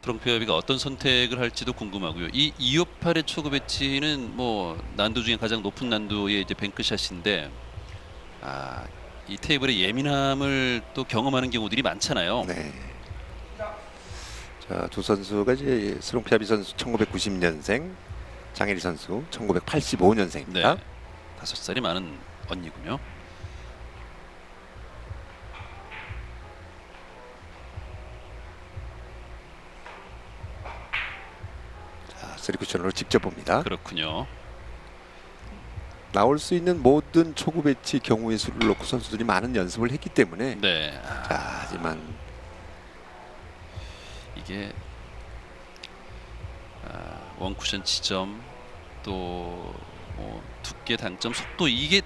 트롱피아비가 어떤 선택을 할지도 궁금하고요. 이 258의 초급 배치는 뭐 난도 중에 가장 높은 난도의 이제 뱅크샷인데, 이 테이블의 예민함을 또 경험하는 경우들이 많잖아요. 네. 자, 두 선수가 이제 스롱피아비 선수 1990년생, 장혜리 선수 1985년생입니다. 네. 5살이 많은 언니군요. 자, 3쿠션으로 직접 봅니다. 그렇군요. 나올 수 있는 모든 초구 배치 경우의 수를 놓고 선수들이 많은 연습을 했기 때문에 네. 자, 하지만 이게 원쿠션 지점, 또 뭐 두께, 당점, 속도, 이게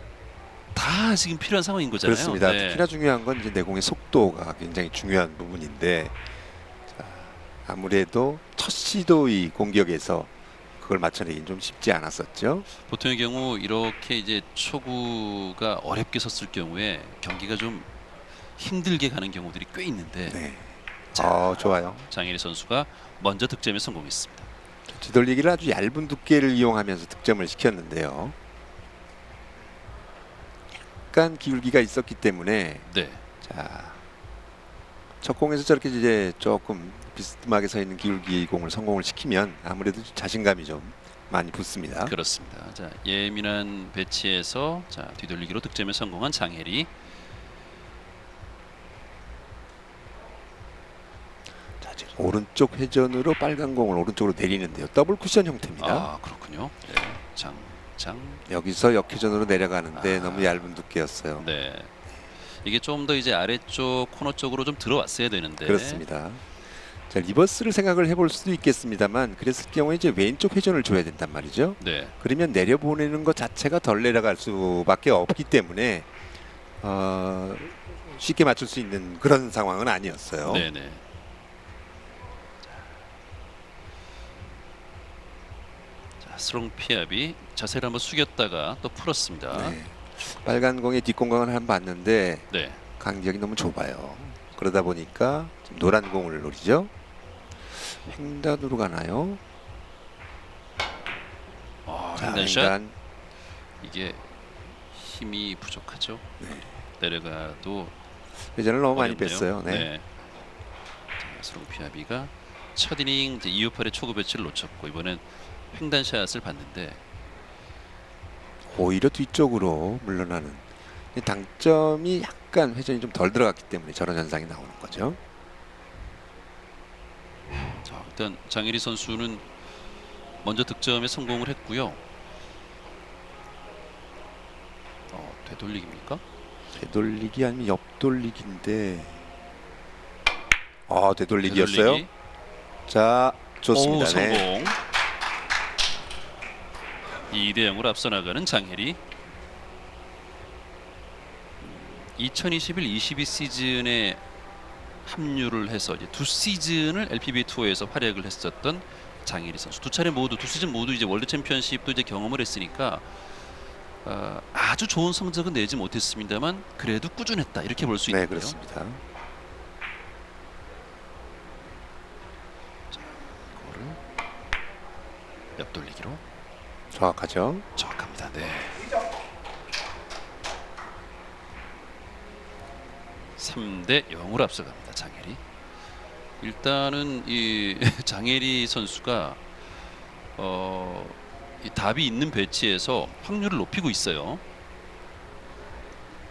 다 지금 필요한 상황인 거잖아요. 그렇습니다. 네. 특히나 중요한 건 이제 내공의 속도가 굉장히 중요한 부분인데, 자, 아무래도 첫 시도의 공격에서 그걸 맞춰내긴 좀 쉽지 않았었죠. 보통의 경우 이렇게 이제 초구가 어렵게 섰을 경우에 경기가 좀 힘들게 가는 경우들이 꽤 있는데, 네. 자, 좋아요. 장혜리 선수가 먼저 득점에 성공했습니다. 뒤돌리기를 아주 얇은 두께를 이용하면서 득점을 시켰는데요. 약간 기울기가 있었기 때문에 네. 자, 첫 공에서 저렇게 이제 조금 비스듬하게 서 있는 기울기 공을 성공을 시키면 아무래도 자신감이 좀 많이 붙습니다. 그렇습니다. 자, 예민한 배치에서 자, 뒤돌리기로 득점에 성공한 장혜리. 자, 지금 오른쪽 회전으로 빨간 공을 오른쪽으로 내리는데요. 더블 쿠션 형태입니다. 그렇군요. 네. 장. 여기서 역회전으로 내려가는데 너무 얇은 두께였어요. 네. 이게 좀 더 이제 아래쪽 코너 쪽으로 좀 들어왔어야 되는데. 그렇습니다. 자, 리버스를 생각을 해볼 수도 있겠습니다만, 그랬을 경우에 이제 왼쪽 회전을 줘야 된단 말이죠. 네. 그러면 내려보내는 것 자체가 덜 내려갈 수밖에 없기 때문에 쉽게 맞출 수 있는 그런 상황은 아니었어요. 네네. 자, 스롱피압이 자세를 한번 숙였다가 또 풀었습니다. 네. 빨간 공의 뒷공간을 한번 봤는데 네. 간격이 너무 좁아요. 그러다 보니까 지금 노란 공을 노리죠. 횡단으로 가나요? 자, 횡단샷. 횡단. 이게 힘이 부족하죠. 네. 내려가도 회전을 너무 많이 어렵네요. 뺐어요. 네. 네. 자, 스롱피압이가 첫 이닝 이제 258의 초구 배치를 놓쳤고, 이번엔 횡단샷을 봤는데 오히려 뒤쪽으로 물러나는, 당점이 약간 회전이 좀 덜 들어갔기 때문에 저런 현상이 나오는 거죠. 자, 일단 장혜리 선수는 먼저 득점에 성공을 했고요. 되돌리기입니까? 되돌리기 아니면 옆돌리기인데, 되돌리기였어요. 되돌리기. 자, 좋습니다. 성공. 네. 2대 0으로 앞서 나가는 장혜리. 2021-22 시즌에 합류를 해서 이제 두 시즌을 LPBA 투어에서 활약을 했었던 장혜리 선수. 두 시즌 모두 이제 월드 챔피언십도 이제 경험을 했으니까 아주 좋은 성적은 내지 못했습니다만 그래도 꾸준했다, 이렇게 볼 수 네, 있는데요. 그렇습니다. 자, 이거를 옆돌리기로 정확하죠. 정확합니다. 네. 3대 0으로 앞서갑니다. 장혜리. 일단은 이 장혜리 선수가 이 답이 있는 배치에서 확률을 높이고 있어요.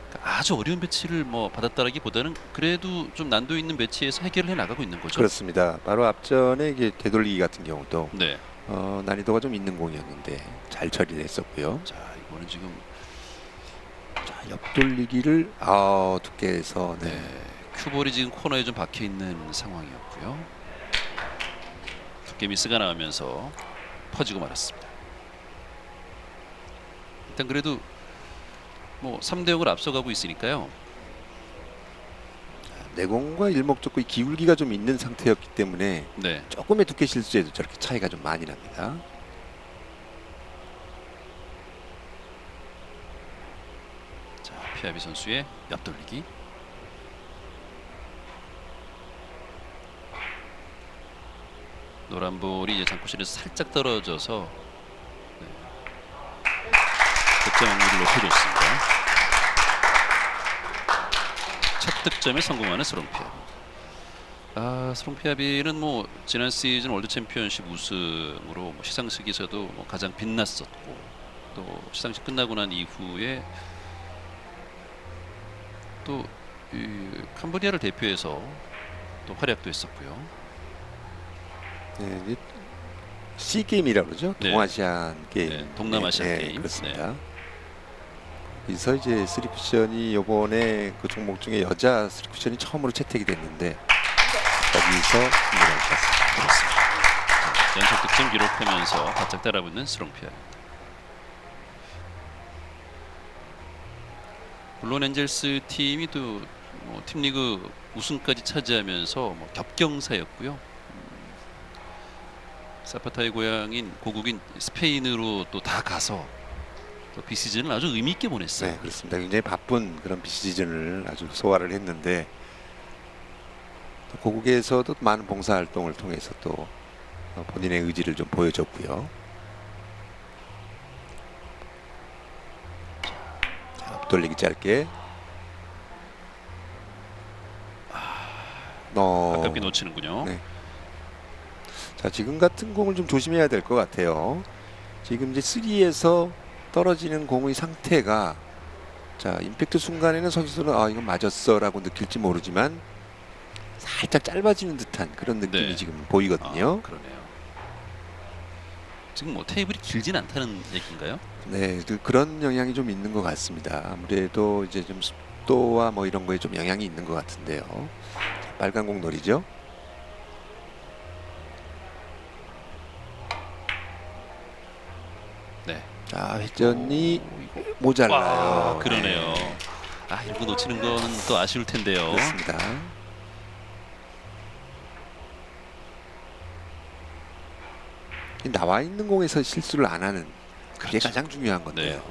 그러니까 아주 어려운 배치를 뭐 받았다라기보다는 그래도 좀 난도 있는 배치에서 해결을 해 나가고 있는 거죠. 그렇습니다. 바로 앞전에 이게 되돌리기 같은 경우도 네. 난이도가 좀 있는 공이었는데 잘 처리를 했었고요. 자, 이거는 지금 옆돌리기를 두께에서 네. 큐볼이 지금 코너에 좀 박혀 있는 상황이었고요. 두께 미스가 나오면서 퍼지고 말았습니다. 일단 그래도 뭐 3대 0을 앞서가고 있으니까요. 내공과 일목적구의 기울기가 좀 있는 상태였기 때문에 네. 조금의 두께 실수에도 저렇게 차이가 좀 많이 납니다. 자, 피아비 선수의 옆돌리기. 노란 볼이 이제 장구실에서 살짝 떨어져서 네. 득점 확률을 높여줬습니다. 첫 득점에 성공하는 스롱피아비. 스롱피아비는 뭐 지난 시즌 월드 챔피언십 우승으로 뭐 시상식에서도 뭐 가장 빛났었고, 또 시상식 끝나고 난 이후에 또 이 캄보디아를 대표해서 또 활약도 했었고요. 네, C 게임이라고 그러죠. 네. 동아시안 게임, 네, 동남아시안 게임. 그렇습니다. 그래서 이제 쓰리 쿠션이 이번에 그 종목 중에 여자 쓰리 쿠션이 처음으로 채택이 됐는데 거기서 승리를 했습니다. 그렇습니다. 연속 득점 기록하면서 바짝 따라붙는 스롱피아입니다. 물론 엔젤스 팀이 또 뭐 팀리그 우승까지 차지하면서 뭐 겹경사였고요. 사파타의 고향인 고국인 스페인으로 또 다 가서 또 비시즌을 아주 의미 있게 보냈어요. 네, 그렇습니다. 굉장히 바쁜 그런 비시즌을 아주 소화를 했는데 또 고국에서도 많은 봉사활동을 통해서 또 본인의 의지를 좀 보여줬고요. 자, 앞돌리기 짧게. 아깝게 놓치는군요. 네. 자, 지금 같은 공을 좀 조심해야 될 것 같아요. 지금 이제 3에서 떨어지는 공의 상태가 자 임팩트 순간에는 선수들은 이건 맞았어라고 느낄지 모르지만 살짝 짧아지는 듯한 그런 느낌이 네. 지금 보이거든요. 그러네요. 지금 뭐 테이블이 길진 않다는 얘기인가요? 네, 그런 영향이 좀 있는 것 같습니다. 아무래도 이제 좀 습도와 뭐 이런 거에 좀 영향이 있는 것 같은데요. 자, 빨간 공 노리죠. 네. 자, 회전이 이거. 모자라요. 그러네요. 네, 이런 거 놓치는 거는 또 아쉬울 텐데요. 그렇습니다. 나와 있는 공에서 실수를 안 하는 그게 그렇죠. 가장 중요한 건데요.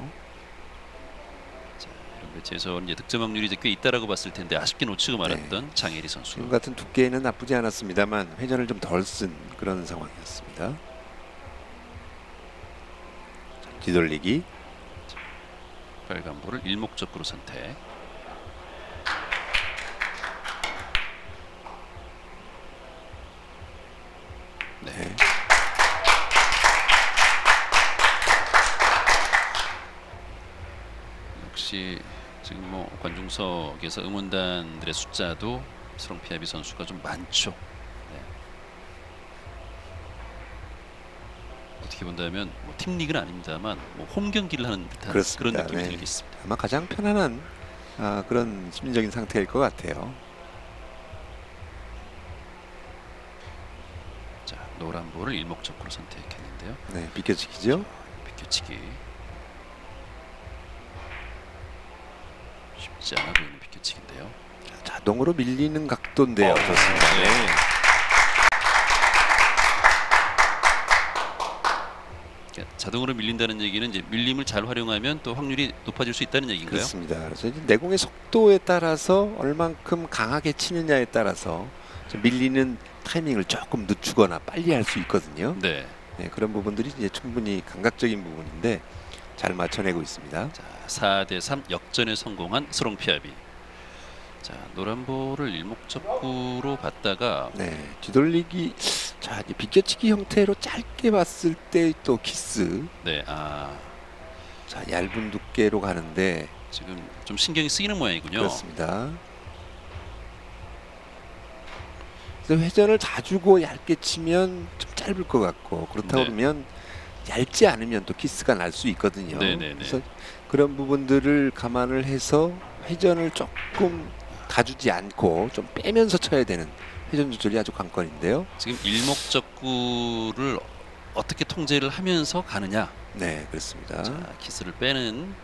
자, 이런 배치에서 이제 득점 확률이 이제 꽤 있다라고 봤을 텐데 아쉽게 놓치고 말았던 장혜리 선수. 지금 같은 두께는 나쁘지 않았습니다만 회전을 좀 덜 쓴 그런 상황이었습니다. 자, 뒤돌리기. 빨간 볼을 일목적으로 선택. 네. 네. 역시 지금 뭐 관중석에서 응원단들의 숫자도 스롱피아비 선수가 좀 많죠. 네. 어떻게 본다면 뭐 팀 리그는 아닙니다만 뭐 홈 경기를 하는 듯한 그렇습니다. 그런 느낌이 네. 들겠습니다. 아마 가장 편안한 그런 심리적인 상태일 것 같아요. 자, 노란 볼을 일목적으로 선택했는데요. 네, 비껴치기죠. 비껴치기. 쉽지 않아 보이는 비껴치기인데요. 자, 자동으로 밀리는 각도인데요. 좋습니다. 네. 네. 그러니까 자동으로 밀린다는 얘기는 이제 밀림을 잘 활용하면 또 확률이 높아질 수 있다는 얘기인가요? 그렇습니다. 그래서 이제 내공의 속도에 따라서 얼만큼 강하게 치느냐에 따라서 좀 밀리는 타이밍을 조금 늦추거나 빨리 할 수 있거든요. 네. 네, 그런 부분들이 이제 충분히 감각적인 부분인데 잘 맞춰내고 있습니다. 자, 4대3 역전에 성공한 스롱피아비. 자, 노란 볼을 일목적구로 봤다가 네, 뒤돌리기. 자, 이제 비껴치기 형태로 짧게 봤을 때 또 키스. 네, 자, 얇은 두께로 가는데 지금 좀 신경이 쓰이는 모양이군요. 그렇습니다. 그래서 회전을 다 주고 얇게 치면 좀 짧을 것 같고 그렇다고 네. 그러면 얇지 않으면 또 키스가 날 수 있거든요. 네네네. 그래서 그런 부분들을 감안을 해서 회전을 조금 다 주지 않고 좀 빼면서 쳐야 되는 회전 조절이 아주 관건인데요. 지금 일목적구를 어떻게 통제를 하면서 가느냐. 네, 그렇습니다. 자, 키스를 빼는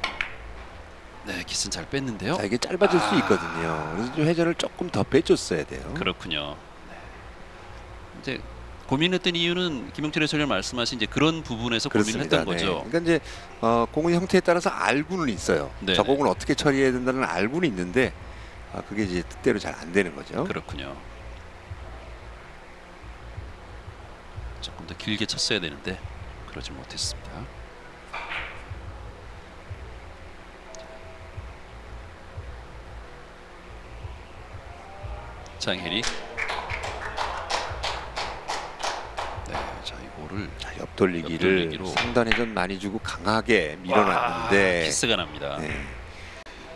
네, 키스는 잘 뺐는데요. 자, 이게 짧아질 수 있거든요. 그래서 좀 회전을 조금 더 빼줬어야 돼요. 그렇군요. 네. 이제 고민했던 이유는 김용철 해설위원 말씀하신 이제 그런 부분에서 고민을 그렇습니다. 했던 거죠. 그러니까 이제 공의 형태에 따라서 알고는 있어요. 네네. 저 공을 어떻게 처리해야 된다는 알고는 있는데 그게 이제 뜻대로 잘 안 되는 거죠. 그렇군요. 조금 더 길게 쳤어야 되는데 그러지 못했습니다. 장혜리. 네, 자 이거를 자, 옆돌리기를 옆돌리기로. 상단 회전 많이 주고 강하게 밀어놨는데 키스가 납니다. 네.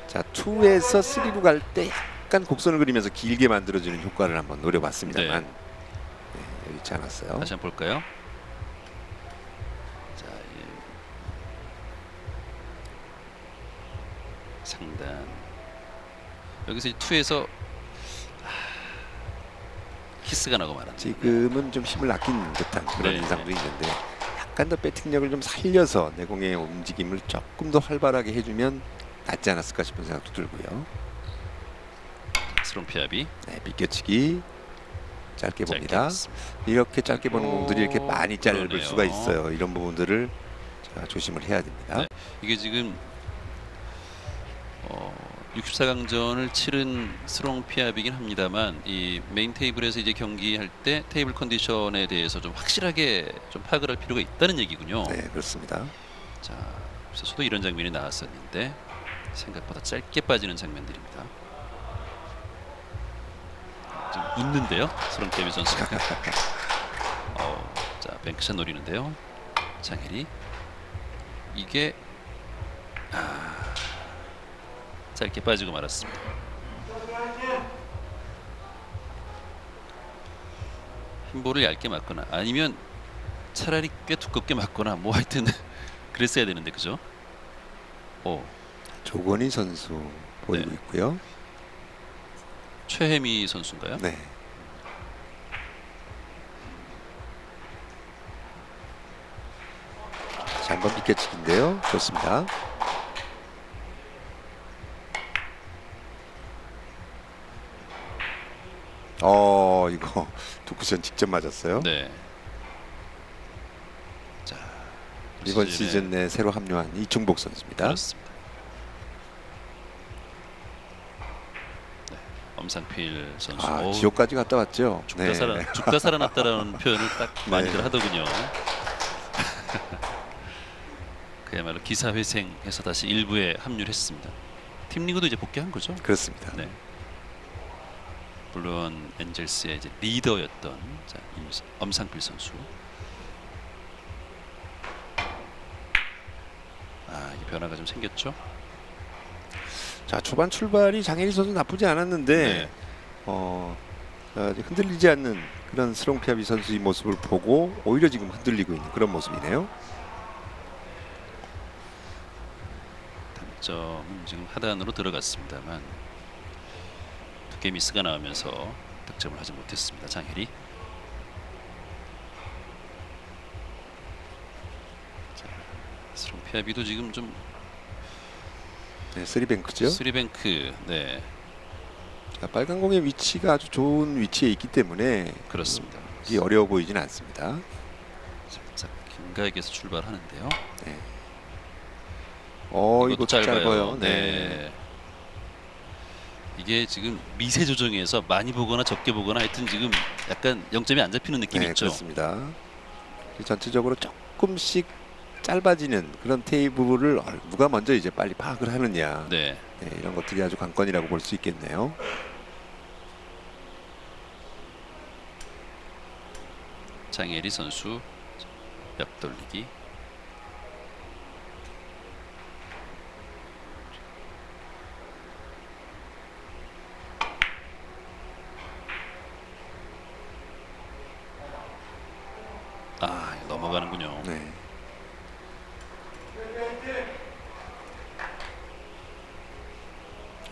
자 2에서 3로 갈 때 약간 곡선을 그리면서 길게 만들어주는 효과를 한번 노려봤습니다만 여의치 않았어요. 다시 한번 볼까요? 자, 예. 상단 여기서 2에서 키스가 나고 말았네요. 지금은 좀 힘을 아낀 듯한 그런 네. 인상도 있는데 약간 더 배팅력을 좀 살려서 내공의 움직임을 조금 더 활발하게 해주면 낫지 않았을까 싶은 생각도 들고요. 스롱 피아비 네, 비껴치기 짧게 짧게 봅니다. 봤습니다. 이렇게 짧게 보는 공들이 이렇게 많이 짧을 그러네요. 수가 있어요. 이런 부분들을 자, 조심을 해야 됩니다. 네. 이게 지금 64강전을 치른 스롱 피아비긴 합니다만 이 메인 테이블에서 이제 경기할 때 테이블 컨디션에 대해서 좀 확실하게 좀 파악을 할 필요가 있다는 얘기군요. 네, 그렇습니다. 자, 앞서서도 이런 장면이 나왔었는데 생각보다 짧게 빠지는 장면들입니다. 지금 웃는데요, 스롱 피아비 선수가. 자, 뱅크샷 노리는데요, 장혜리. 이게 짧게 빠지고 말았습니다. 흰볼을 얇게 맞거나 아니면 차라리 꽤 두껍게 맞거나 뭐 하여튼 그랬어야 되는데 그죠? 조건희 선수 보이고 네. 있고요. 최혜미 선수인가요? 네. 자, 한번 비껴치기인데요. 좋습니다. 이거 두 쿠션 직접 맞았어요. 네. 자, 이번 시즌에 새로 합류한 이충복 선수입니다. 그렇습니다. 네, 엄상필 선수. 지옥까지 갔다 왔죠. 죽다 살아났다라는 표현을 딱 많이들 하더군요. 그야말로 기사회생해서 다시 일부에 합류했습니다. 팀 리그도 이제 복귀한 거죠? 그렇습니다. 네. 물론 엔젤스의 이제 리더였던 엄상필 선수. 이 변화가 좀 생겼죠. 자, 초반 출발이 장혜리 선수 나쁘지 않았는데 흔들리지 않는 그런 스롱 피아비 선수의 모습을 보고 오히려 지금 흔들리고 있는 그런 모습이네요. 단점은 지금 하단으로 들어갔습니다만 두께 미스가 나오면서 득점을 하지 못했습니다. 장혜리. 스롱 피아비도 지금 좀 네, 쓰리뱅크죠. 쓰리뱅크. 네, 자, 빨간 공의 위치가 아주 좋은 위치에 있기 때문에 그렇습니다. 이 어려워 보이지는 않습니다. 살짝 긴가에게서 출발하는데요. 네. 이것도 이거 짧아요. 네. 이게 지금 미세 조정에서 많이 보거나 적게 보거나 하여튼 지금 약간 0점이 안 잡히는 느낌이 네, 있죠. 그렇습니다. 전체적으로 조금씩 짧아지는 그런 테이블을 누가 먼저 이제 빨리 파악을 하느냐. 네. 이런 것들이 아주 관건이라고 볼 수 있겠네요. 장혜리 선수 옆돌리기. 넘어가는군요. 네.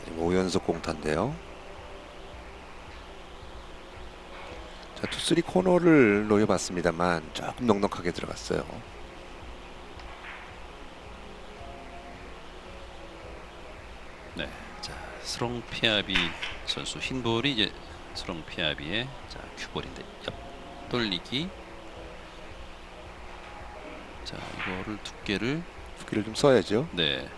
지금 5연속 공타인데요. 자, 투쓰리 코너를 노려봤습니다만 조금 넉넉하게 들어갔어요. 。 . 。 . 。 . 。 . 。 . 。 . 。 . 。 . 。 . 。 . 。 . 。 . 。 . 。 . 。 . 。 . 。 . 。 . 。 . 。 . 。 . 。 . 。 . 。 . 。 . 。 . 。 . 。 . 스롱 피아비 선수 흰 볼이 이제 스롱 피아비의 자 큐볼인데 옆 돌리기. 자 이거를 두께를 좀 써야죠. 네.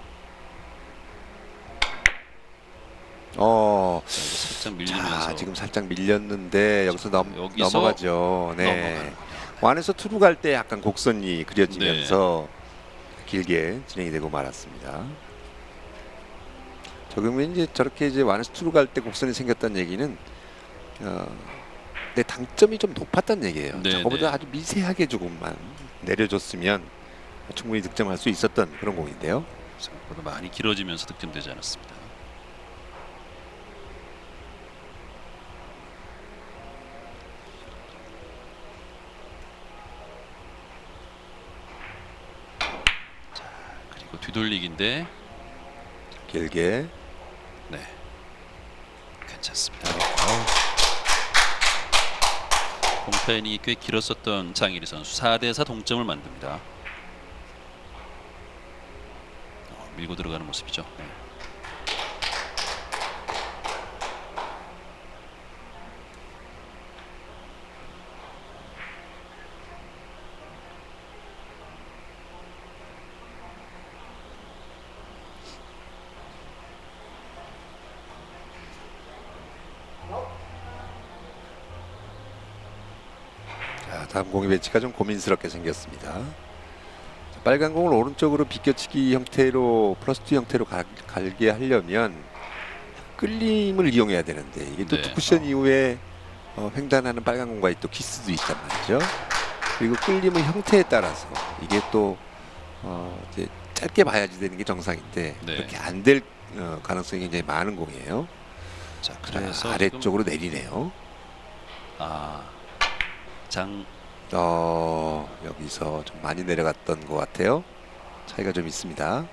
어, 자, 이거 살짝 밀리면서 자, 지금 살짝 밀렸는데 여기서 여기서 넘어가죠. 네. 넘어가는군요. 완에서 투루 갈 때 약간 곡선이 그려지면서 길게 진행이 되고 말았습니다. 저금은 이제 저렇게 이제 완에서 투루 갈 때 곡선이 생겼다는 얘기는 내 당점이 좀 높았다는 얘기예요. 네, 저거보다 네. 아주 미세하게 조금만 내려줬으면 충분히 득점할 수 있었던 그런 공인데요. 생각보다 많이 길어지면서 득점되지 않았습니다. 자 그리고 뒤돌리기인데 길게. 네 괜찮습니다. 공타이닝이 꽤 길었었던 장일희 선수 4대4 동점을 만듭니다. 밀고 들어가는 모습이죠. 네. 자, 다음 공의 배치가 좀 고민스럽게 생겼습니다. 자, 빨간 공을 오른쪽으로 비껴치기 형태로 플러스2 형태로 갈게 하려면 끌림을 이용해야 되는데 이게 또 네. 투쿠션 이후에 횡단하는 빨간 공과의 또 키스도 있단 말이죠. 그리고 끌림의 형태에 따라서 이게 또 이제 짧게 봐야지 되는 게 정상인데 네. 그렇게 안 될 가능성이 굉장히 많은 공이에요. 자 자, 그래서 아래쪽으로 내리네요. 장 여기서 좀 많이 내려갔던 것 같아요. 차이가 좀 있습니다.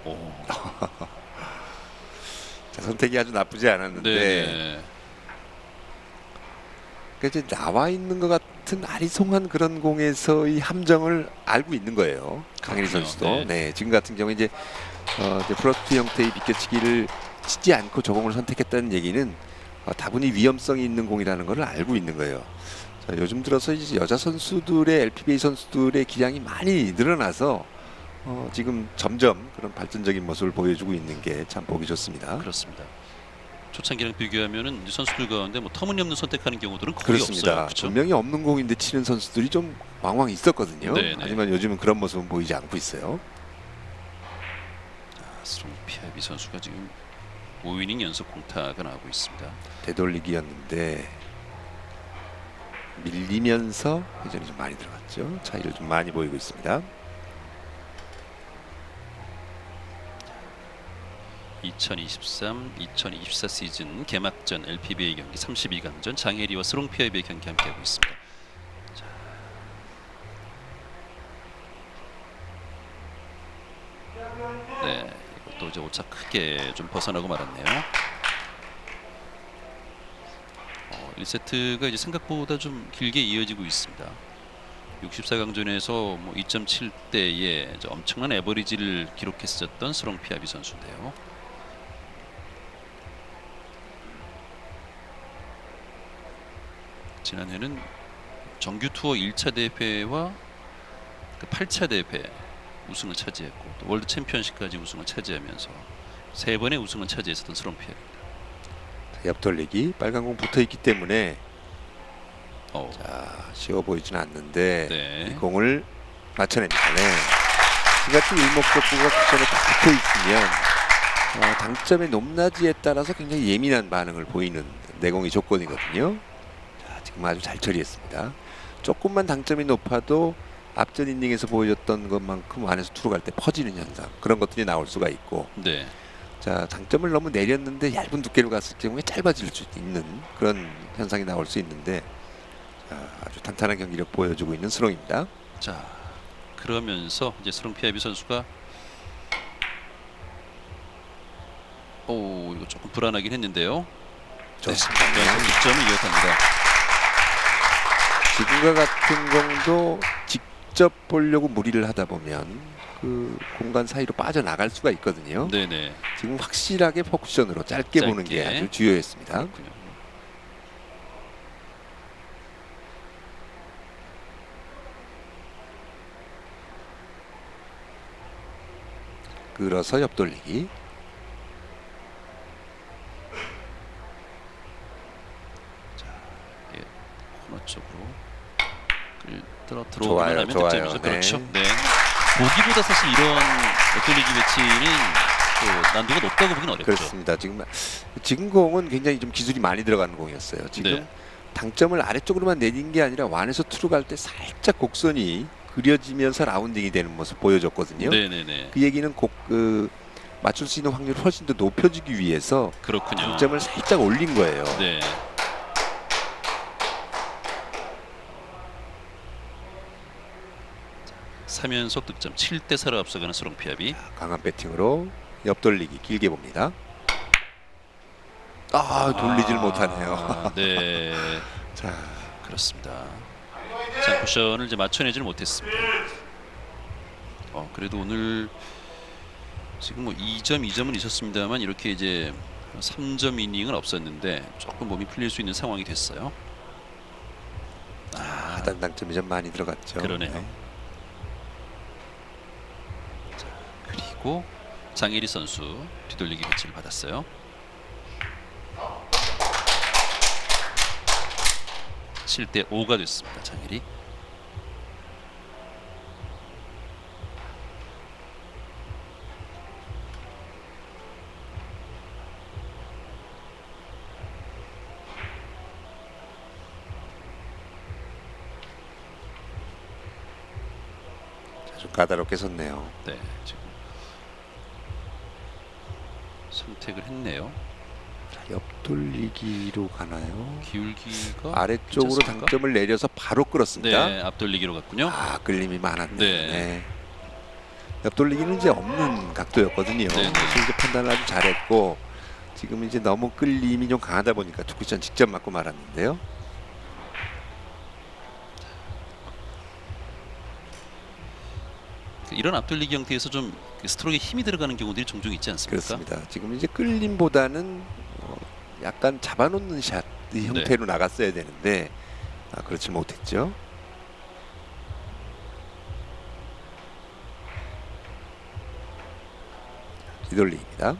오. 자, 선택이 아주 나쁘지 않았는데 네. 그러니까 이제 나와 있는 것 같은 아리송한 그런 공에서의 함정을 알고 있는 거예요. 강일희 그렇군요. 선수도. 네. 네, 지금 같은 경우에 이제 플러스2 형태의 비껴치기를 치지 않고 저 공을 선택했다는 얘기는 다분히 위험성이 있는 공이라는 걸 알고 있는 거예요. 자, 요즘 들어서 이제 여자 선수들의 LPBA 선수들의 기량이 많이 늘어나서 지금 점점 그런 발전적인 모습을 보여주고 있는 게 참 보기 좋습니다. 그렇습니다. 초창기랑 비교하면은 선수들 가운데 뭐 터무니없는 선택하는 경우들은 거의 그렇습니다. 없어요. 그렇죠? 분명히 없는 공인데 치는 선수들이 좀 왕왕 있었거든요. 네네. 하지만 요즘은 그런 모습은 보이지 않고 있어요. 스롱 피아비 선수가 지금 5이닝 연속 공타가 나오고 있습니다. 되돌리기였는데 밀리면서 회전이 좀 많이 들어갔죠. 차이를 좀 많이 보이고 있습니다. 2023-2024 시즌 개막전 LPBA 경기 32강전 장혜리와 스롱 피아비의 경기 함께하고 있습니다. 자. 네, 이것도 이제 오차 크게 좀 벗어나고 말았네요. 1세트가 이제 생각보다 좀 길게 이어지고 있습니다. 64강전에서 뭐 2.7대의 엄청난 에버리지를 기록했었던 스롱 피아비 선수인데요. 지난해는 정규 투어 1차 대회와 8차 대회 우승을 차지했고 또 월드 챔피언십까지 우승을 차지하면서 3번의 우승을 차지했었던 스롱 피아비. 옆 돌리기 빨간 공 붙어 있기 때문에 자, 쉬워 보이지는 않는데 네. 이 공을 맞춰냅니다. 네. 이 같은 일목적구가 쿠션에 딱 붙어 있으면 당점의 높낮이에 따라서 굉장히 예민한 반응을 보이는 내공이 조건이거든요. 자, 지금 아주 잘 처리했습니다. 조금만 당점이 높아도 앞전 이닝에서 보여줬던 것만큼 안에서 투로 갈 때 퍼지는 현상 그런 것들이 나올 수가 있고 네. 자 당점을 너무 내렸는데 얇은 두께로 갔을 경우에 짧아질 수 있는 그런 현상이 나올 수 있는데 아주 탄탄한 경기력 보여주고 있는 스롱입니다. 자, 그러면서 이제 스롱 피아비 선수가 이거 조금 불안하긴 했는데요. 좋습니다. 네, 득점을 이어갑니다. 지금과 같은 공도 직접 보려고 무리를 하다 보면 그 공간 사이로 빠져나갈 수가 있거든요. 네네. 지금 확실하게 포쿠션으로 짧게 보는 게 짧게. 아주 중요했습니다. 그렇군요. 끌어서 옆돌리기. 코너 쪽으로 끌어 들어오기만 좋아요, 하면 좋아요. 득점이죠. 네. 그렇죠. 네. 보기보다 사실 이런 옆돌리기 배치는 또 난도가 높다고 보기는 어렵죠. 그렇습니다. 지금 공은 굉장히 좀 기술이 많이 들어가는 공이었어요. 지금 네. 당점을 아래쪽으로만 내린 게 아니라 완에서 투로 갈 때 살짝 곡선이 그려지면서 라운딩이 되는 모습 보여줬거든요. 네네네. 그 얘기는 맞출 수 있는 확률을 훨씬 더 높여주기 위해서 그렇군요. 당점을 살짝 올린 거예요. 네. 자, 3연속 득점 7대 4로 앞서가는 수롱피아비. 강한 배팅으로 옆돌리기 길게 봅니다. 돌리질 못하네요. 네. 자, 그렇습니다. 자, 쿠션을 이제 맞춰내지를 못했습니다. 그래도 오늘 지금 뭐 2점은 있었습니다만 이렇게 이제 3점 이닝은 없었는데 조금 몸이 풀릴 수 있는 상황이 됐어요. 하단 당점이 좀 많이 들어갔죠. 그러네요. 네. 그리고 장혜리 선수 뒤돌리기 배치를 받았어요. 7대 5가 됐습니다. 장혜리. 좀 까다롭게 섰네요. 네, 지금 선택을 했네요. 옆돌리기로 가나요? 기울기가 아래쪽으로 괜찮습니까? 당점을 내려서 바로 끌었습니다. 네, 앞돌리기로 갔군요. 끌림이 많았네. 네. 네. 옆돌리기는 이제 없는 각도였거든요. 네, 네. 그래서 이제 판단을 아주 잘했고 지금 이제 너무 끌림이 좀 강하다 보니까 투쿠션 직접 맞고 말았는데요. 이런 앞돌리기 형태에서 좀 스트로크에 힘이 들어가는 경우들이 종종 있지 않습니까? 그렇습니다. 지금 이제 끌림보다는 약간 잡아놓는 샷 형태로 나갔어야 되는데 그렇지 못했죠. 뒤돌리기입니다.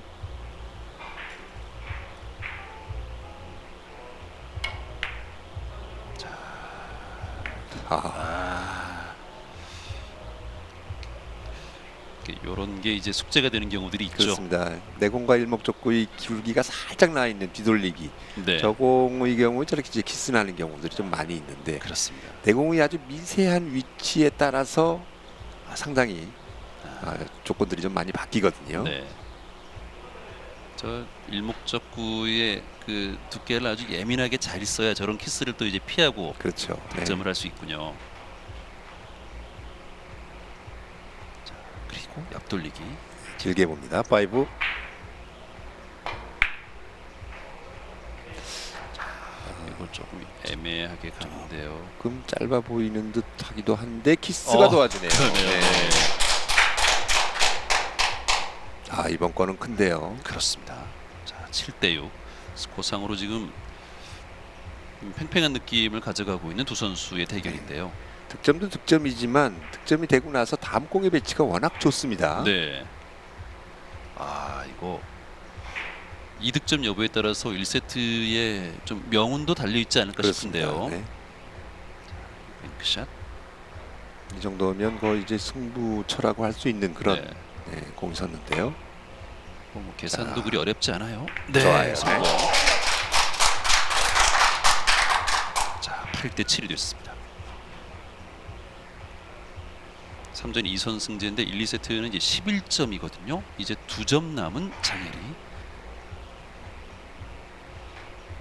이런 게 이제 숙제가 되는 경우들이 있죠. 그렇습니다. 내공과 일목적구의 기울기가 살짝 나 있는 뒤돌리기. 네, 저 공의 경우 저렇게 이제 키스나는 경우들이 좀 많이 있는데 그렇습니다. 내공이 아주 미세한 위치에 따라서 상당히 조건들이 좀 많이 바뀌거든요. 네, 저 일목적구의 그 두께를 아주 예민하게 잘 있어야 저런 키스를 또 이제 피하고 그렇죠. 네. 득점을 할 수 있군요. 자, 그리고 옆돌리기. 길게 봅니다. 5. 이거 조금 애매하게 가는데요. 조금 짧아 보이는 듯 하기도 한데 키스가 도와주네요. 그러네요. 네. 이번 거는 큰데요. 그렇습니다. 자, 7대 6. 스코어상으로 지금 팽팽한 느낌을 가져가고 있는 두 선수의 대결인데요. 득점도 득점이지만 득점이 되고 나서 다음 공의 배치가 워낙 좋습니다. 네. 이거 2득점 여부에 따라서 1세트에 좀 명운도 달려 있지 않을까 그렇습니다. 싶은데요. 네. 뱅크샷. 이 정도면 거의 이제 승부처라고 할 수 있는 그런 네. 공이 섰는데요. 뭐 계산도 그리 어렵지 않아요. 좋아요. 성공. 자, 8대 7이 됐습니다. 3전 2선 승제인데 1, 2세트는 이제 11점이거든요. 이제 2점 남은 장혜리.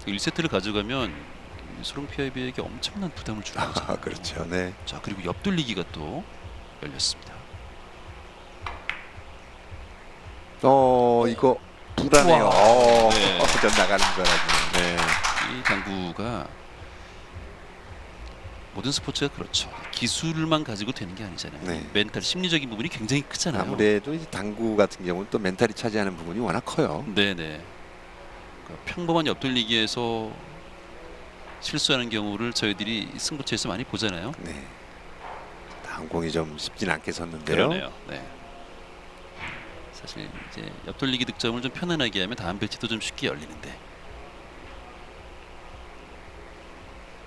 1세트를 가져가면 수롱피아비에게 엄청난 부담을 주는 거죠. 그렇죠. 네. 자, 그리고 옆돌리기가 또 열렸습니다. 이거 불안해요. 네. 전 나가는 줄 알았는데. 네. 이 당구가 모든 스포츠가 그렇죠. 기술만 가지고 되는 게 아니잖아요. 네. 멘탈, 심리적인 부분이 굉장히 크잖아요. 아무래도 이제 당구 같은 경우는 또 멘탈이 차지하는 부분이 워낙 커요. 네네. 그러니까 평범한 옆돌리기에서 실수하는 경우를 저희들이 승부처에서 많이 보잖아요. 네. 다음 공이 좀 쉽진 않게 섰는데요. 그러네요. 네. 사실 이제 옆돌리기 득점을 좀 편안하게 하면 다음 배치도 좀 쉽게 열리는데.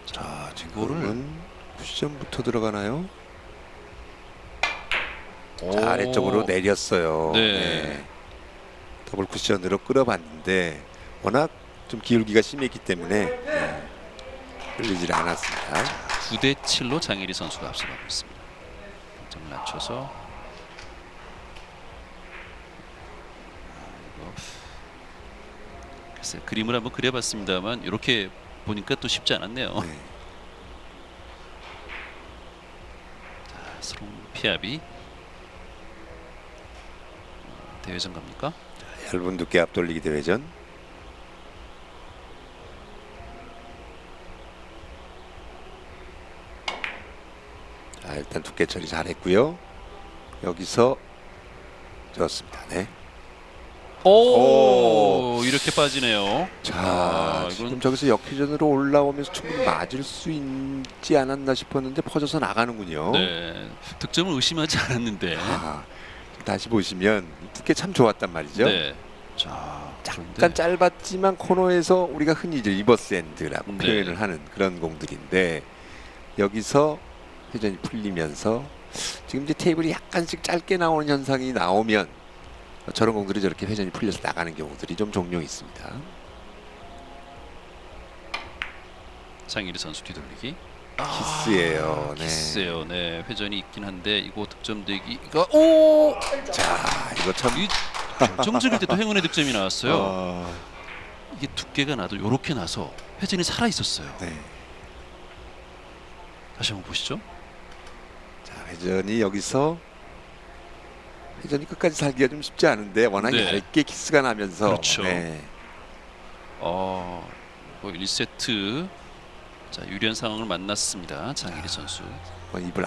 자, 이거를 지금은 쿠션부터 들어가나요? 오. 자, 아래쪽으로 내렸어요. 네. 더블 쿠션으로 끌어봤는데 워낙 좀 기울기가 심했기 때문에 흘리질 않았습니다. 9대 7로 장혜리 선수가 앞서가고 있습니다. 점을 낮춰서 이거 글쎄 그림을 한번 그려봤습니다만 이렇게 보니까 또 쉽지 않았네요. 네. 자, 스롱 피아비 대회전 갑니까? 얇은 두께 앞돌리기 대회전. 자, 일단 두께 처리 잘했고요. 여기서 좋습니다. 네. 오, 이렇게 빠지네요. 자, 지금 저기서 역회전으로 올라오면서 충분히 맞을 수 있지 않았나 싶었는데 퍼져서 나가는군요. 네, 득점을 의심하지 않았는데. 아, 다시 보시면 두께 참 좋았단 말이죠. 네. 자, 약간 짧았지만 코너에서 우리가 흔히 이제 리버스 엔드라고 네. 표현을 하는 그런 공들인데 여기서 회전이 풀리면서 지금 이제 테이블이 약간씩 짧게 나오는 현상이 나오면 저런 공들이 저렇게 회전이 풀려서 나가는 경우들이 좀 종종 있습니다. 장일희 선수 뒤돌리기. 키스예요. 네. 키스예요. 네, 회전이 있긴 한데 이거 득점되기가 오! 자, 이거 참 이 결정적일 때 또 행운의 득점이 나왔어요. 어, 이게 두께가 나도 이렇게 나서 회전이 살아 있었어요. 네. 다시 한번 보시죠. 자, 회전이 여기서 회전이 끝까지 살기가 좀 쉽지 않은데 워낙 네. 얇게 키스가 나면서 그렇죠. 네. 뭐 1세트 자 유리한 상황을 만났습니다. 장일희 선수. 입을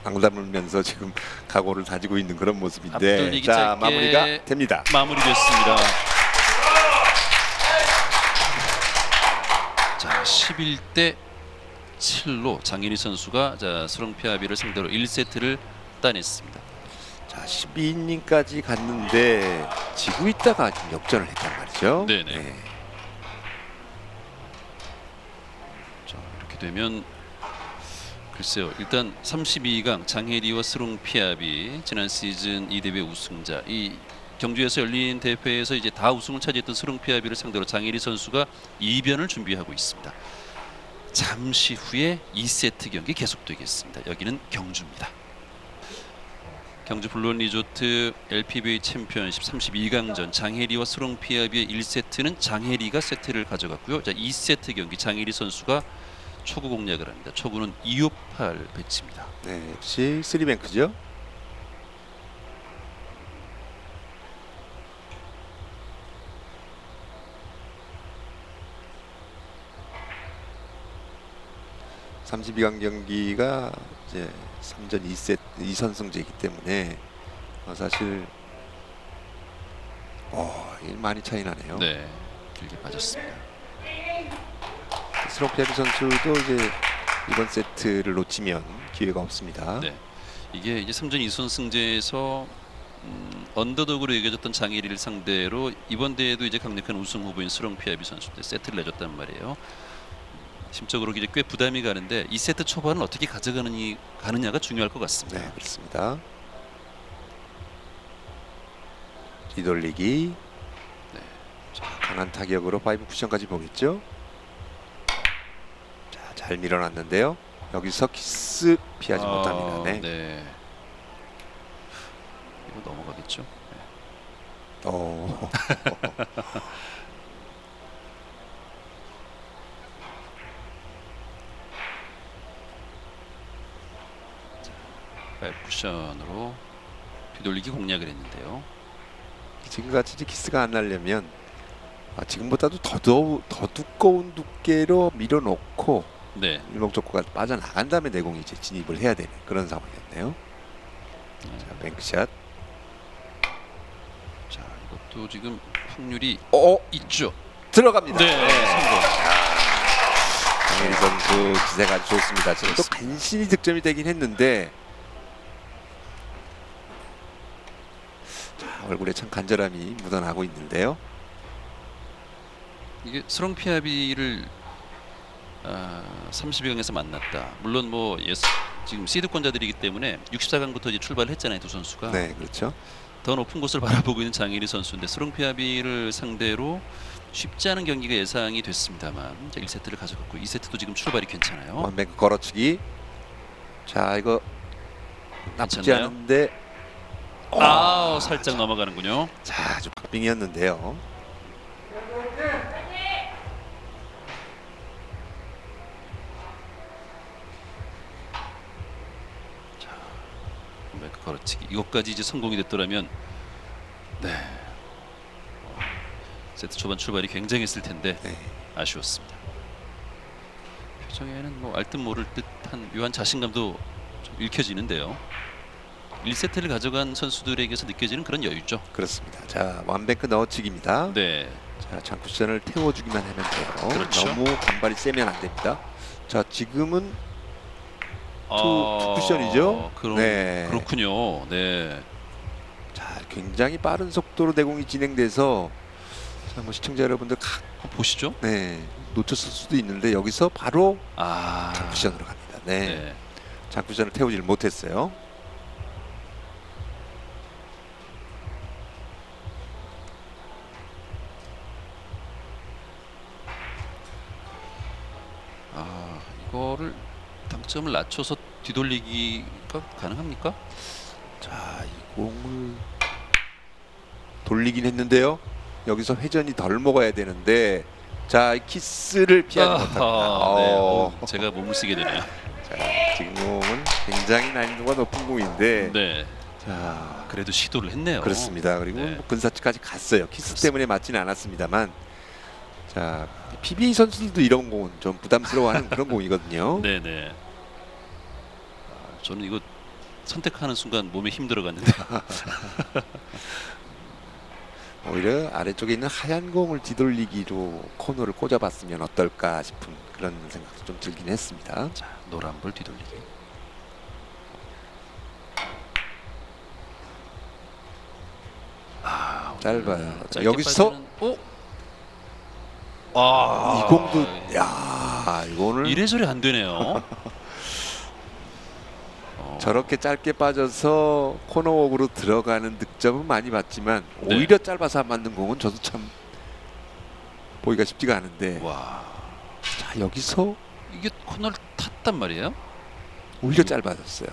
앙다물면서 지금 각오를 다지고 있는 그런 모습인데 앞돌리기 자 짧게 마무리가 됩니다. 마무리됐습니다. 자 11대 7로 장일희 선수가 자 스롱피아비를 상대로 1세트를 따냈습니다. 자 12이닝까지 갔는데 지고 있다가 지금 역전을 했단 말이죠. 네네. 네. 자 이렇게 되면 글쎄요. 일단 32강 장혜리와 스롱피아비 지난 시즌 이 대회 우승자 이 경주에서 열린 대회에서 이제 다 우승을 차지했던 스롱피아비를 상대로 장혜리 선수가 이변을 준비하고 있습니다. 잠시 후에 2세트 경기 계속되겠습니다. 여기는 경주입니다. 경주 블루온 리조트 LPBA 챔피언십 32강전 장혜리와 스롱피아비의 1세트는 장혜리가 세트를 가져갔고요. 자 2세트 경기 장혜리 선수가 초구 공략을 합니다. 초구는 258 배치입니다. 네, 역시 쓰리뱅크죠. (32강) 경기가 이제 3전 2세트 2선승제이기 때문에 사실 많이 차이 나네요. 네, 길게 빠졌습니다. 스롱피아비 선수도 이제 이번 세트를 놓치면 기회가 없습니다. 네, 이게 이제 3전 2선승제에서 언더독으로 여겨졌던 장혜리를 상대로 이번 대회도 이제 강력한 우승 후보인 스롱피아비 선수한테 세트를 내줬단 말이에요. 심적으로 이제 꽤 부담이 가는데 2세트 초반을 어떻게 가느냐가 중요할 것 같습니다. 네, 그렇습니다. 뒤돌리기. 네. 자, 강한 타격으로 5 쿠션까지 보겠죠. 자, 잘 밀어놨는데요. 여기서 키스 피하지 못합니다. 네. 네. 이거 넘어가겠죠. 네. 어. 쿠션으로 뒤돌리기 공략을 했는데요. 지금같이 이제 키스가 안 나려면 지금보다도 더 두꺼운 두께로 밀어놓고 네. 일목적구가 빠져나간 다음에 내공이 이제 진입을 해야 되는 그런 상황이었네요. 자, 뱅크샷. 자, 이것도 지금 확률이 있죠. 들어갑니다. 네, 성공. 장혜리 선수 기세가 아주 좋습니다. 지금 또 간신히 득점이 되긴 했는데 자, 얼굴에 참 간절함이 묻어나고 있는데요. 이게 스롱피아비를 32강에서 만났다. 물론 뭐 지금 시드권자들이기 때문에 64강부터 이제 출발을 했잖아요, 두 선수가. 네, 그렇죠. 더 높은 곳을 바라보고 있는 장혜리 선수인데 스롱피아비를 상대로 쉽지 않은 경기가 예상이 됐습니다만 1세트를 가져갔고 2세트도 지금 출발이 괜찮아요. 원뱅크 걸어치기. 자, 이거 나쁘지 괜찮나요? 않은데 살짝 넘어가는군요. 자, 아주 박빙이었는데요. 원뱅크 걸어치기 이것까지 이제 성공이 됐더라면 네. 세트 초반 출발이 굉장했을 텐데 네. 아쉬웠습니다. 표정에는 뭐 알듯 모를 듯한 묘한 자신감도 좀 읽혀지는데요. 1세트를 가져간 선수들에게서 느껴지는 그런 여유죠. 그렇습니다. 자, 원뱅크 넣어치기입니다. 네. 자, 장쿠션을 태워주기만 하면 돼요. 그렇죠. 너무 간발이 세면 안 됩니다. 자, 지금은 투 쿠션이죠? 네. 그렇군요. 네. 자, 굉장히 빠른 속도로 내공이 진행돼서 자, 뭐 시청자 여러분들 보시죠. 네, 놓쳤을 수도 있는데 여기서 바로 아, 장쿠션으로 갑니다. 네. 네. 장쿠션을 태우질 못했어요. 이거를 당점을 낮춰서 뒤돌리기가 가능합니까? 자, 이 공을 돌리긴 했는데요. 여기서 회전이 덜 먹어야 되는데 자, 이 키스를 피하지 못합니다. 네. 제가 몸을 쓰게 되네요. 자, 지금 공은 굉장히 난이도가 높은 공인데 네. 자, 그래도 시도를 했네요. 그렇습니다. 그리고 네. 뭐 근사치까지 갔어요. 키스 그렇습니다. 때문에 맞지는 않았습니다만 자, PBA 선수들도 이런 공은 좀 부담스러워하는 그런 공이거든요. 네네. 저는 이거 선택하는 순간 몸에 힘 들어갔는데. 오히려 아래쪽에 있는 하얀 공을 뒤돌리기로 코너를 꽂아봤으면 어떨까 싶은 그런 생각도 좀 들긴 했습니다. 자, 노란 볼 뒤돌리기. 짧아요. 짧게 여기서 빠지는- 이 공도 야, 이거는 이래저래 안 되네요. 저렇게 짧게 빠져서 코너웍으로 들어가는 득점은 많이 봤지만 네. 오히려 짧아서 안 맞는 공은 저도 참 보기가 쉽지가 않은데 와, 자, 여기서 이게 코너를 탔단 말이에요? 오히려 짧아졌어요.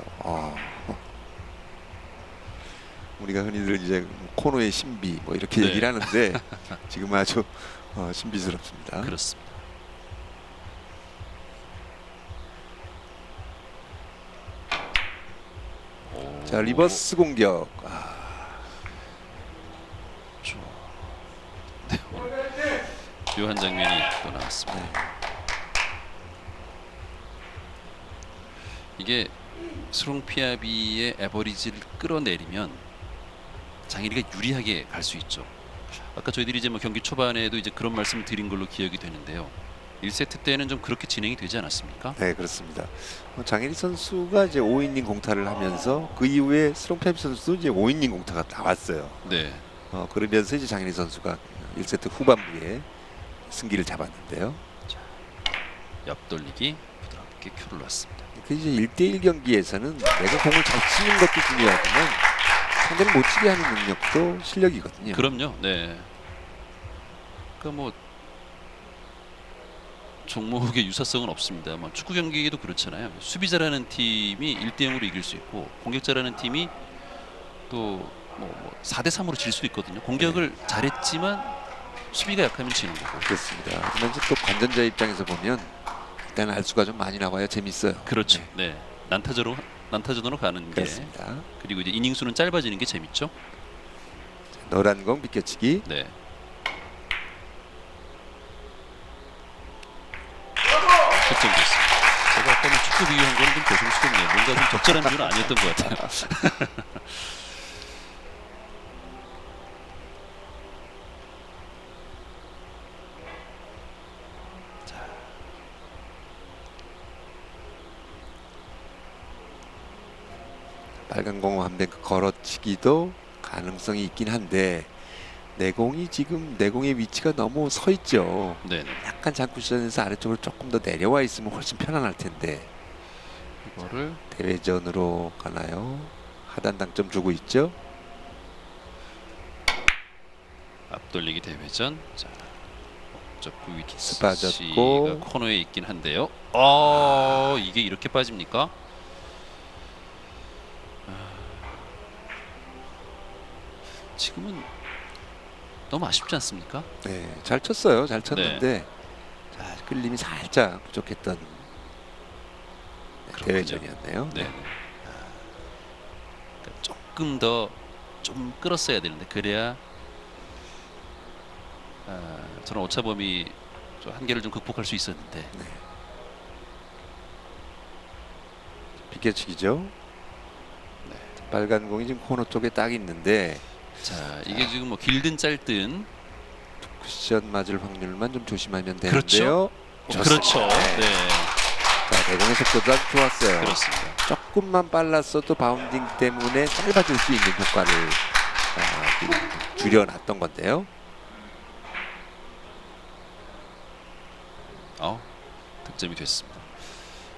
우리가 흔히들 이제 코너의 신비 뭐 이렇게 네. 얘기를 하는데 지금 아주 신비스럽습니다. 그렇습니다. 자, 리버스 공격. 좋아. 네, 묘한 장면이 또 나왔습니다. 이게 스롱피아비의 에버리지를 끌어내리면 장일이가 유리하게 갈 수 있죠. 아까 저희들이 이제 뭐 경기 초반에도 이제 그런 말씀을 드린 걸로 기억이 되는데요. 1세트 때는 좀 그렇게 진행이 되지 않았습니까? 네, 그렇습니다. 장혜리 선수가 이제 5이닝 공타를 하면서 그 이후에 스롱피아비 선수도 이제 5이닝 공타가 나왔어요. 네. 그러면서 이제 장혜리 선수가 1세트 후반부에 승기를 잡았는데요. 자, 옆돌리기 부드럽게 큐를 놨습니다. 그 이제 1대1 경기에서는 내가 공을 잘 치는 것도 중요하지만 상대를 못 치게 하는 능력도 실력이거든요. 그럼요. 네. 그러니까 뭐 종목의 유사성은 없습니다. 뭐 축구 경기에도 그렇잖아요. 수비 잘하는 팀이 1대0으로 이길 수 있고 공격 잘하는 팀이 또 뭐 4대3으로 질 수도 있거든요. 공격을 잘했지만 수비가 약하면 지는 거고. 그렇습니다. 하지만 이제 또 관전자 입장에서 보면 일단 알수가 좀 많이 나와야 재밌어요. 그렇죠. 네. 난타전으로 가는 게 그렇습니다. 그리고 이제 이닝 수는 짧아지는 게 재밌죠. 노란 공 비껴치기. 네. 득점됐습니다. 선수 비교한 거는 좀 죄송스럽네요. 뭔가 좀 적절한 비유는 아니었던 것 같아요. 빨간 공 한번 걸어치기도 가능성이 있긴 한데 내공이 지금 내공의 위치가 너무 서 있죠. 네, 약간 장쿠션에서 아래쪽으로 조금 더 내려와 있으면 훨씬 편안할 텐데 이거를 대회전으로 가나요? 하단 당점 주고 있죠. 앞돌리기 대회전. 자, 스 VTC가 빠졌고. 코너에 있긴 한데요. 이게 이렇게 빠집니까? 지금은 너무 아쉽지 않습니까? 네, 잘 쳤어요. 잘 쳤는데 자, 끌림이 살짝 부족했던 그렇군요. 대회전이었네요. 네. 그러니까 조금 더 좀 끌었어야 되는데 그래야 저는 오차범위 좀 한계를 좀 극복할 수 있었는데. 비껴치기죠. 빨간 공이 지금 코너 쪽에 딱 있는데 자, 이게 지금 뭐 길든 짧든. 쿠션 맞을 확률만 좀 조심하면 되는데요. 그렇죠. 그렇죠. 네. 네, 자, 내공의 속도도 아주 좋았어요. 그렇습니다. 조금만 빨랐어도 바운딩 때문에 짧아질 수 있는 효과를 줄여놨던 건데요. 득점이 됐습니다.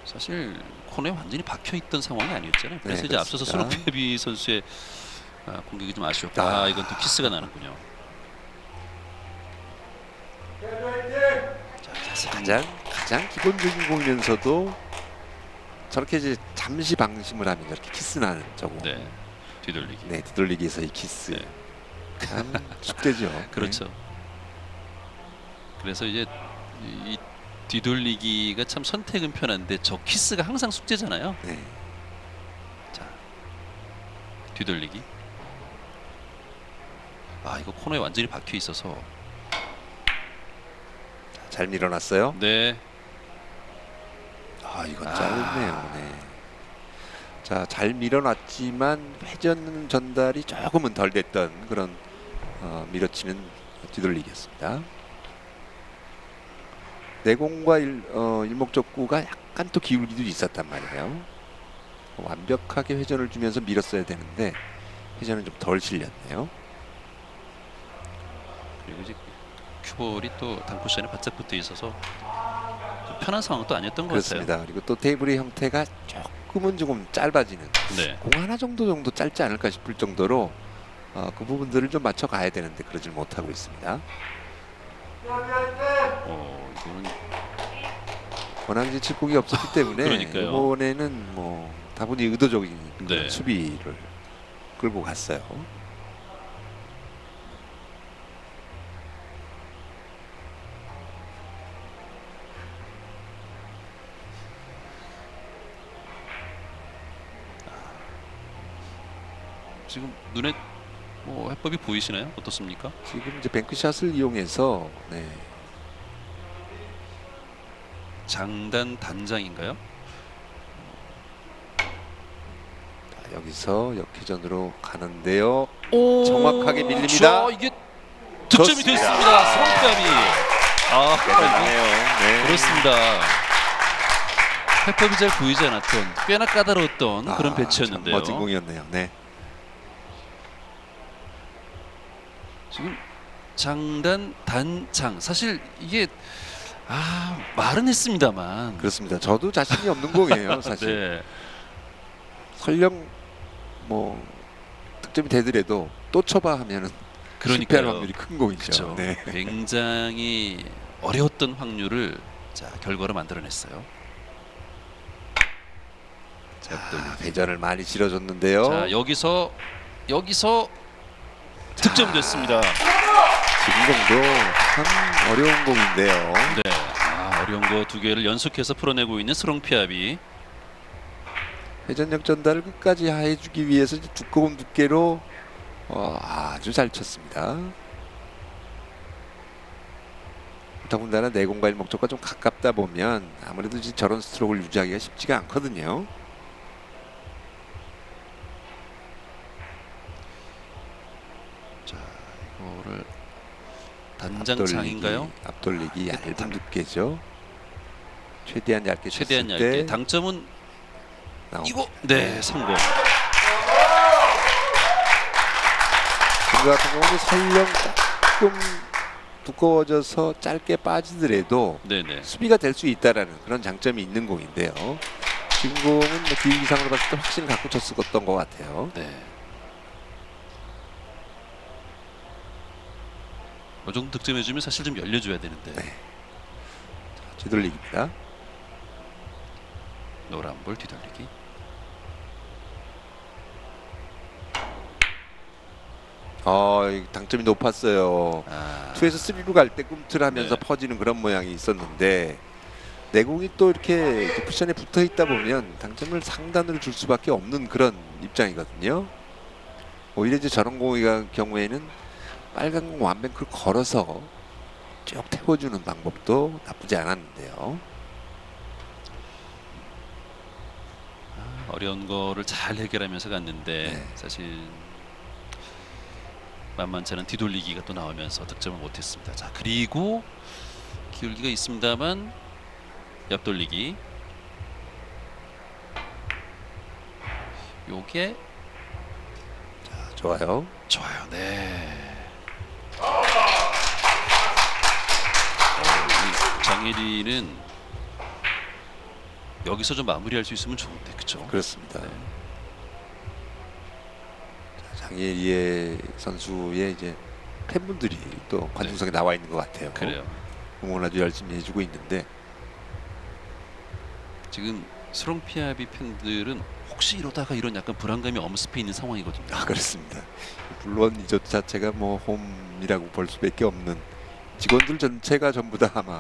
사실 코너에 완전히 박혀 있던 상황이 아니었잖아요. 그래서 네, 이제 앞서서 그렇습니다. 스롱페비 선수의 공격이 좀 아쉬웠고, 이건 또 키스가 나는군요. 가장 기본적인 공이면서도 저렇게 이제 잠시 방심을 하면 저렇게 키스 나는 저거. 네, 뒤돌리기. 네, 뒤돌리기에서의 키스. 네. 참 숙제죠. 그렇죠. 그래서 이제 이 뒤돌리기가 참 선택은 편한데 저 키스가 항상 숙제잖아요. 네. 자, 뒤돌리기. 이거 코너에 완전히 박혀 있어서. 잘 밀어놨어요. 네. 이건 짧네요. 네. 자, 잘 밀어놨지만 회전 전달이 조금은 덜 됐던 그런 밀어치는 뒤돌리기였습니다. 내공과 일목적구가 약간 또 기울기도 있었단 말이에요. 완벽하게 회전을 주면서 밀었어야 되는데 회전은 좀 덜 실렸네요. 그리고 이제 큐볼이 또 단쿠션에 바짝 붙어 있어서 좀 편한 상황도 아니었던 것 그렇습니다. 그리고 또 테이블의 형태가 조금은 조금 짧아지는 같아요. 네. 공 하나 정도 짧지 않을까 싶을 정도로 그 부분들을 좀 맞춰 가야 되는데 그러질 못하고 있습니다. 이거는 원앙지 칠공이 없었기 때문에 그러니까요. 이번에는 뭐 다분히 의도적인 그런 네. 수비를 끌고 갔어요. 지금 눈에 뭐 해법이 보이시나요? 어떻습니까? 지금 이제 뱅크샷을 이용해서 장단 단장인가요? 여기서 역회전으로 가는데요. 오, 정확하게 밀립니다. 자, 이게 득점이 좋습니다. 됐습니다. 스롱감이. 대단하네요. 네. 그렇습니다. 해법이 잘 보이지 않았던 꽤나 까다로웠던 그런 배치였는데요. 멋진 공이었네요. 네. 지금 장단 단장 사실 이게 말은 했습니다만 그렇습니다. 저도 자신이 없는 공이에요. 사실. 네. 설령 뭐 득점이 되더라도 또 쳐봐 하면은 실패할 그러니까요. 확률이 큰 공이죠. 그렇죠. 네. 굉장히 어려웠던 확률을 결과로 만들어냈어요. 회전을 많이 실어줬는데요. 자, 여기서 득점됐습니다. 지금 공도 참 어려운 공인데요. 네, 어려운 거 두 개를 연속해서 풀어내고 있는 스롱피압이. 회전력 전달을 끝까지 해주기 위해서 이제 두꺼운 두께로 아주 잘 쳤습니다. 더군다나 내공과 일목적과 좀 가깝다 보면 아무래도 이제 저런 스트로크를 유지하기가 쉽지가 않거든요. 자, 이거를 단장창인가요? 앞돌리기 얇은 두께죠. 최대한 얇게 최대한 쳤을 때 얇게. 당점은 나옵니다. 이거 네, 성공. 지금 같은 경우는 설령 조금 두꺼워져서 짧게 빠지더라도 네네. 수비가 될 수 있다라는 그런 장점이 있는 공인데요. 지금 공은 뭐 기울기상으로 봤을 때 확실히 갖고 쳤었던 것 같아요. 네. 이 정도 득점해주면 사실 좀 열려줘야 되는데. 네. 뒤돌리기입니다. 노란 볼 뒤돌리기. 당점이 높았어요. 아, 2에서 3로 갈 때 꿈틀하면서 네. 퍼지는 그런 모양이 있었는데 내공이 또 이렇게 쿠션에 붙어 있다 보면 당점을 상단으로 줄 수밖에 없는 그런 입장이거든요. 오히려 이제 저런 공의 경우에는 빨간 공 완뱅크를 걸어서 쭉 태워주는 방법도 나쁘지 않았는데요. 어려운 거를 잘 해결하면서 갔는데 네. 사실 만만치 않은 뒤돌리기가 또 나오면서 득점을 못했습니다. 자, 그리고 기울기가 있습니다만 옆돌리기. 요게 좋아요. 좋아요. 네. 이 장혜리는 여기서 좀 마무리할 수 있으면 좋은데, 그렇죠? 그렇습니다. 네. 장예리의 선수의 이제 팬분들이 또 관중석에 나와 있는 것 같아요. 그래요. 응원 아주 열심히 해주고 있는데 지금 스롱피아비 팬들은 혹시 이러다가 이런 약간 불안감이 엄습해 있는 상황이거든요. 그렇습니다. 물론 이저 자체가 뭐 홈이라고 볼 수밖에 없는 직원들 전체가 전부 다 아마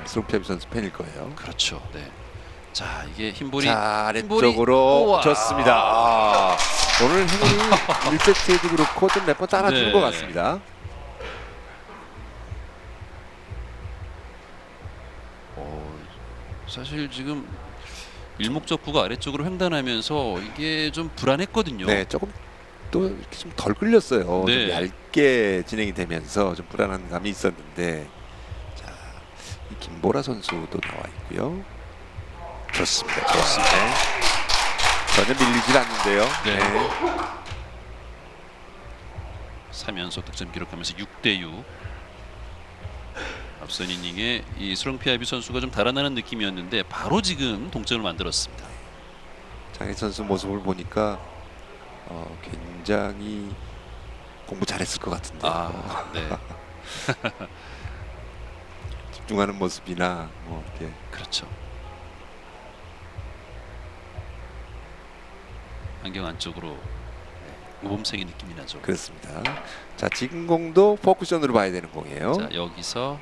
스롱피아비 선수 팬일 거예요. 그렇죠. 네. 자, 이게 흰볼이 자, 아래쪽으로 우와. 좋습니다. 오늘 행운이 1세트에도 그렇고 좀 몇 번 따라주는 네. 것 같습니다. 사실 지금 일목적구가 아래쪽으로 횡단하면서 이게 좀 불안했거든요. 네, 조금 또 이렇게 좀 덜 끌렸어요. 네. 좀 얇게 진행이 되면서 좀 불안한 감이 있었는데, 자, 이 김보라 선수도 나와 있고요. 좋습니다. 좋습니다. 전혀 밀리질 않는데요. 네. 네. 3연속 득점 기록하면서 6대6. 앞선 이닝에 이 스롱피아비 선수가 좀 달아나는 느낌이었는데 바로 지금 동점을 만들었습니다. 장혜 선수 모습을 보니까 굉장히 공부 잘했을 것 같은데. 아, 네. 집중하는 모습이나 뭐 이렇게 그렇죠. 안경 안쪽으로 모범생의 느낌이 나죠. 그렇습니다. 자, 지금 공도 포쿠션으로 봐야 되는 공이에요. 자, 여기서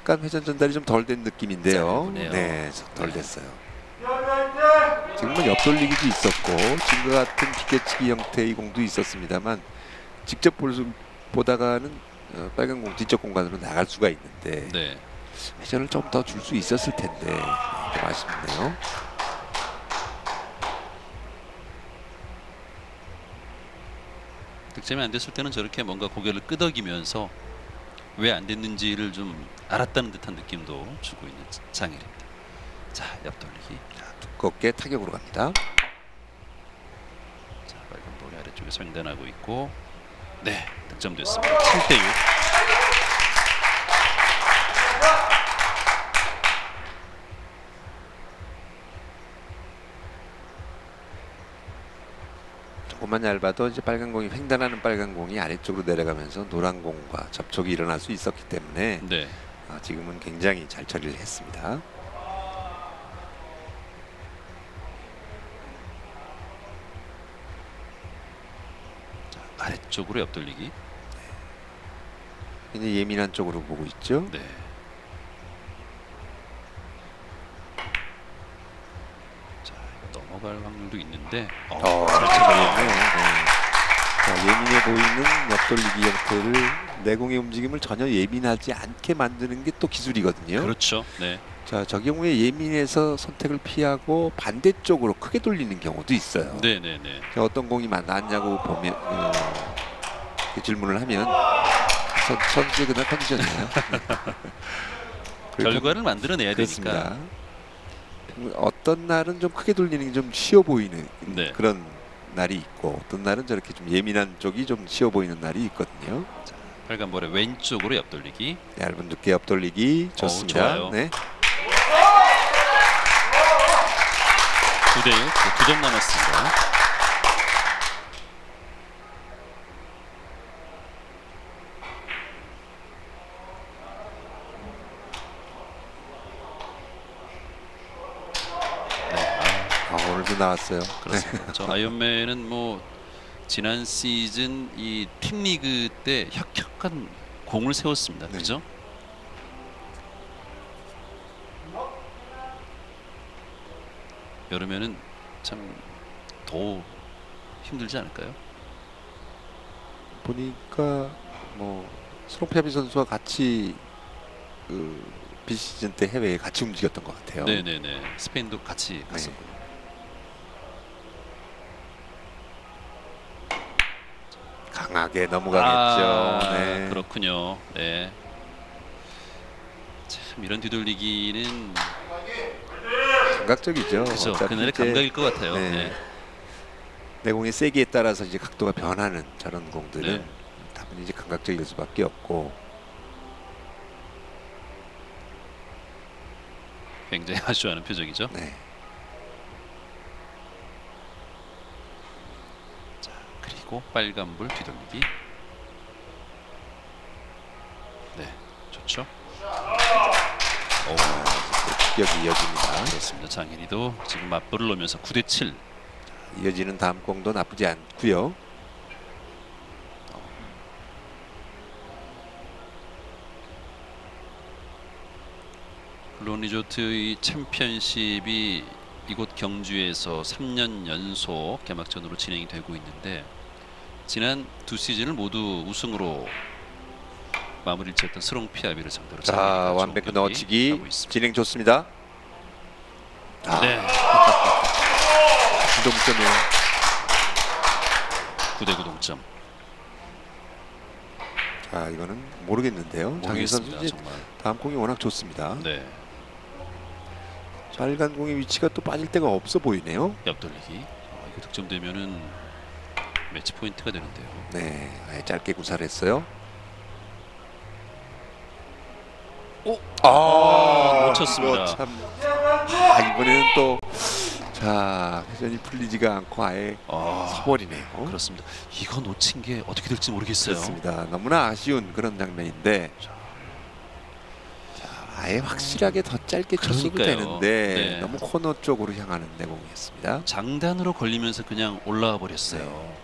약간 회전 전달이 좀 덜 된 느낌인데요. 짧으네요. 네, 덜 됐어요. 지금은 옆돌리기도 있었고 지금과 같은 비껴치기 형태의 공도 있었습니다만 직접 보다가는 빨간 공 뒤쪽 공간으로 나갈 수가 있는데 네. 회전을 좀 더 줄 수 있었을 텐데 좀 아쉽네요. 득점이 안 됐을 때는 저렇게 뭔가 고개를 끄덕이면서 왜 안 됐는지를 좀 알았다는 듯한 느낌도 주고 있는 장일입니다. 자, 옆돌리기. 두껍게 타격으로 갑니다. 자, 빨간 볼이 아래쪽에서 횡단하고 있고, 네, 득점됐습니다. 7대6. 조금만 얇아도 이제 빨간 공이 횡단하는 빨간 공이 아래쪽으로 내려가면서 노란 공과 접촉이 일어날 수 있었기 때문에 네. 지금은 굉장히 잘 처리를 했습니다. 자, 아래쪽으로 옆돌리기. 굉장히 예민한 쪽으로 보고 있죠. 네. 자, 이거 넘어갈 확률도 있는데, 잘 처리했네요. 네. 자, 예민해 보이는 옆돌리기 형태를 내공의 움직임을 전혀 예민하지 않게 만드는 게 또 기술이거든요. 그렇죠. 네. 자, 저 경우에 예민해서 선택을 피하고 반대쪽으로 크게 돌리는 경우도 있어요. 네네네. 자, 어떤 공이 낫냐고 보면 그 질문을 하면 선수의 그날 컨디션이에요. 결과를 만들어내야 되니까. 그렇습니다. 어떤 날은 좀 크게 돌리는 게 좀 쉬워 보이는 네. 그런 날이 있고 어떤 날은 저렇게 좀 예민한 쪽이 좀 쉬워 보이는 날이 있거든요. 빨간 볼에 왼쪽으로 옆돌리기. 얇은 두께 옆돌리기 좋습니다. 좋아요. 네. 9대 6, 2점 남았습니다. 오늘도 나왔어요. 그렇습니다. 저 아이언맨은 뭐 지난 시즌 이 팀리그 때 혁혁한 공을 세웠습니다. 네. 그죠? 여름에는 참 더 힘들지 않을까요? 보니까 뭐 스롱피아비 선수와 같이 그 비시즌 때 해외에 같이 움직였던 것 같아요. 네네네. 스페인도 같이 갔었고요. 강하게 넘어가겠죠. 네. 그렇군요. 네. 참 이런 뒤돌리기는 감각적이죠. 그죠. 어차피 그날의 이제 감각일 것 같아요. 네. 네. 내공의 세기에 따라서 이제 각도가 변하는 저런 공들은 네. 당연히 이제 감각적일 수밖에 없고. 굉장히 아쉬워하는 표정이죠. 네. 자, 그리고 빨간불 뒤돌리기. 네, 좋죠. 오, 추격이 이어집니다. 그렇습니다. 장현이도 지금 맞불을 놓으면서 9대 7. 이어지는 다음 공도 나쁘지 않고요. 물론 리조트의 챔피언십이 이곳 경주에서 3년 연속 개막전으로 진행이 되고 있는데 지난 두 시즌을 모두 우승으로 마무리를 지었던 스롱피아비를 상대로 자, 장현이가 좋은 완벽히 경기 넣어치기 하고 있습니다. 진행 좋습니다. 네, 동점이에요. 9대 9 동점. 자, 이거는 모르겠는데요. 장현 선수 모르겠습니다. 이제 정말. 다음 공이 워낙 좋습니다. 네, 빨간 공의 위치가 또 빠질 데가 없어 보이네요. 옆돌리기. 이거 득점되면은 매치 포인트가 되는데요. 네, 아예 짧게 구사를 했어요. 오, 아, 놓쳤습니다. 이거 참, 이번에는 또 자, 회전이 풀리지가 않고 아예 서버리네요. 그렇습니다. 이거 놓친 게 어떻게 될지 모르겠어요. 그렇습니다. 너무나 아쉬운 그런 장면인데 아예 확실하게 더 짧게 쳤어도 그러니까요. 되는데 네. 너무 코너 쪽으로 향하는 내공이었습니다. 장단으로 걸리면서 그냥 올라와 버렸어요. 네.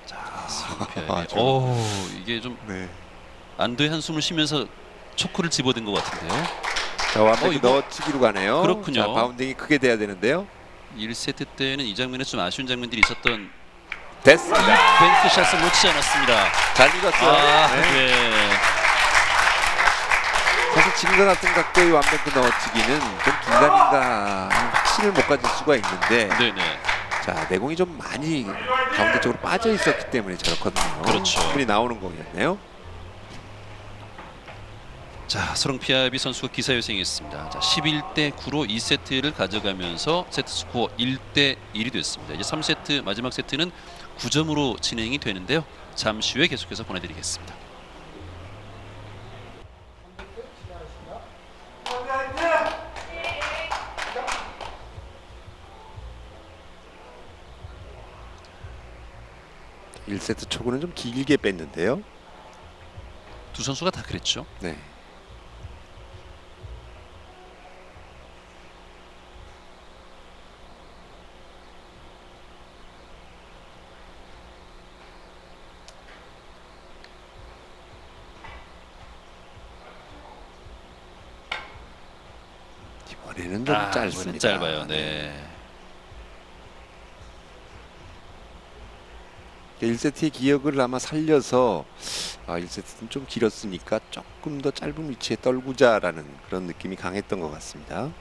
자, 아, 스피어. 오, 이게 좀 네. 안도의 한숨을 쉬면서 초크를 집어든 것 같은데요. 자, 완벽히 이거- 넣어치기로 가네요. 그렇군요. 자, 바운딩이 크게 돼야 되는데요. 1세트 때는 이 장면에 좀 아쉬운 장면들이 있었던 됐습니다. 뱅크샷을 놓치지 않았습니다. 잘 읽었어요. 네. 네. 사실 지금과 같은 각도의 완벽히 넣어치기는 좀 긴가민가 확신을 못 가질 수가 있는데 네네. 자, 내공이 좀 많이 가운데 쪽으로 빠져 있었기 때문에 저렇거든요. 그렇죠. 충분히 나오는 공이었네요. 자, 스롱피아비 선수가 기사회생했습니다. 자, 11대 9로 2세트를 가져가면서 세트 스코어 1대 1이 됐습니다. 이제 3세트 마지막 세트는 9점으로 진행이 되는데요. 잠시 후에 계속해서 보내드리겠습니다. 일 세트 초구는 좀 길게 뺐는데요. 두 선수가 다 그랬죠. 네. 이번에는 좀 이번엔 짧습니다. 짧아요. 네. 1세트의 기억을 아마 살려서 1세트는 좀 길었으니까 조금 더 짧은 위치에 떨구자라는 그런 느낌이 강했던 것 같습니다.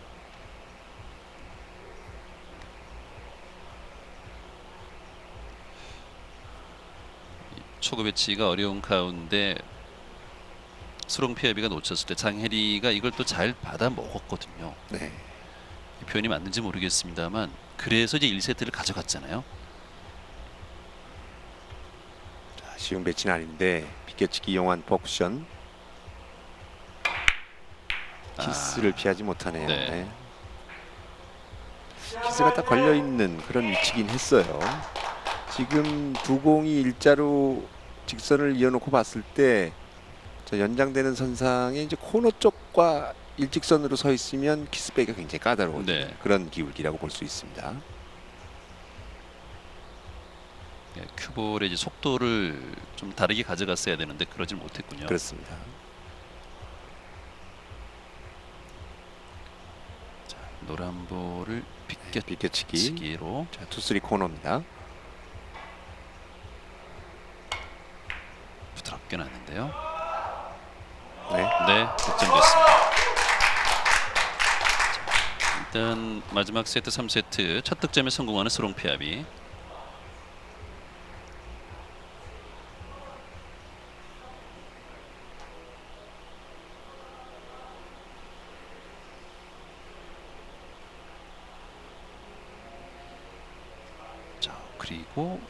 초구 배치가 어려운 가운데 스롱 피아비가 놓쳤을 때 장혜리가 이걸 또 잘 받아 먹었거든요. 네. 이 표현이 맞는지 모르겠습니다만 그래서 이제 1세트를 가져갔잖아요. 자, 쉬운 배치는 아닌데 비껴치기 이용한 퍼쿠션. 키스를 피하지 못하네요. 네. 네. 키스가 딱 걸려있는 그런 위치긴 했어요. 지금 두 공이 일자로 직선을 이어놓고 봤을 때 저 연장되는 선상에 이제 코너 쪽과 일직선으로 서 있으면 키스백이 굉장히 까다로운 네. 그런 기울기라고 볼 수 있습니다. 예, 큐볼의 이제 속도를 좀 다르게 가져갔어야 되는데 그러질 못했군요. 그렇습니다. 자, 노란 볼을 비껴치기. 비껴치기로 자, 투쓰리 코너입니다. 부드럽게 났는데요. 네. 네, 득점됐습니다. 자, 일단 마지막 세트 3세트 첫 득점에 성공하는 스롱 피아비. 자, 그리고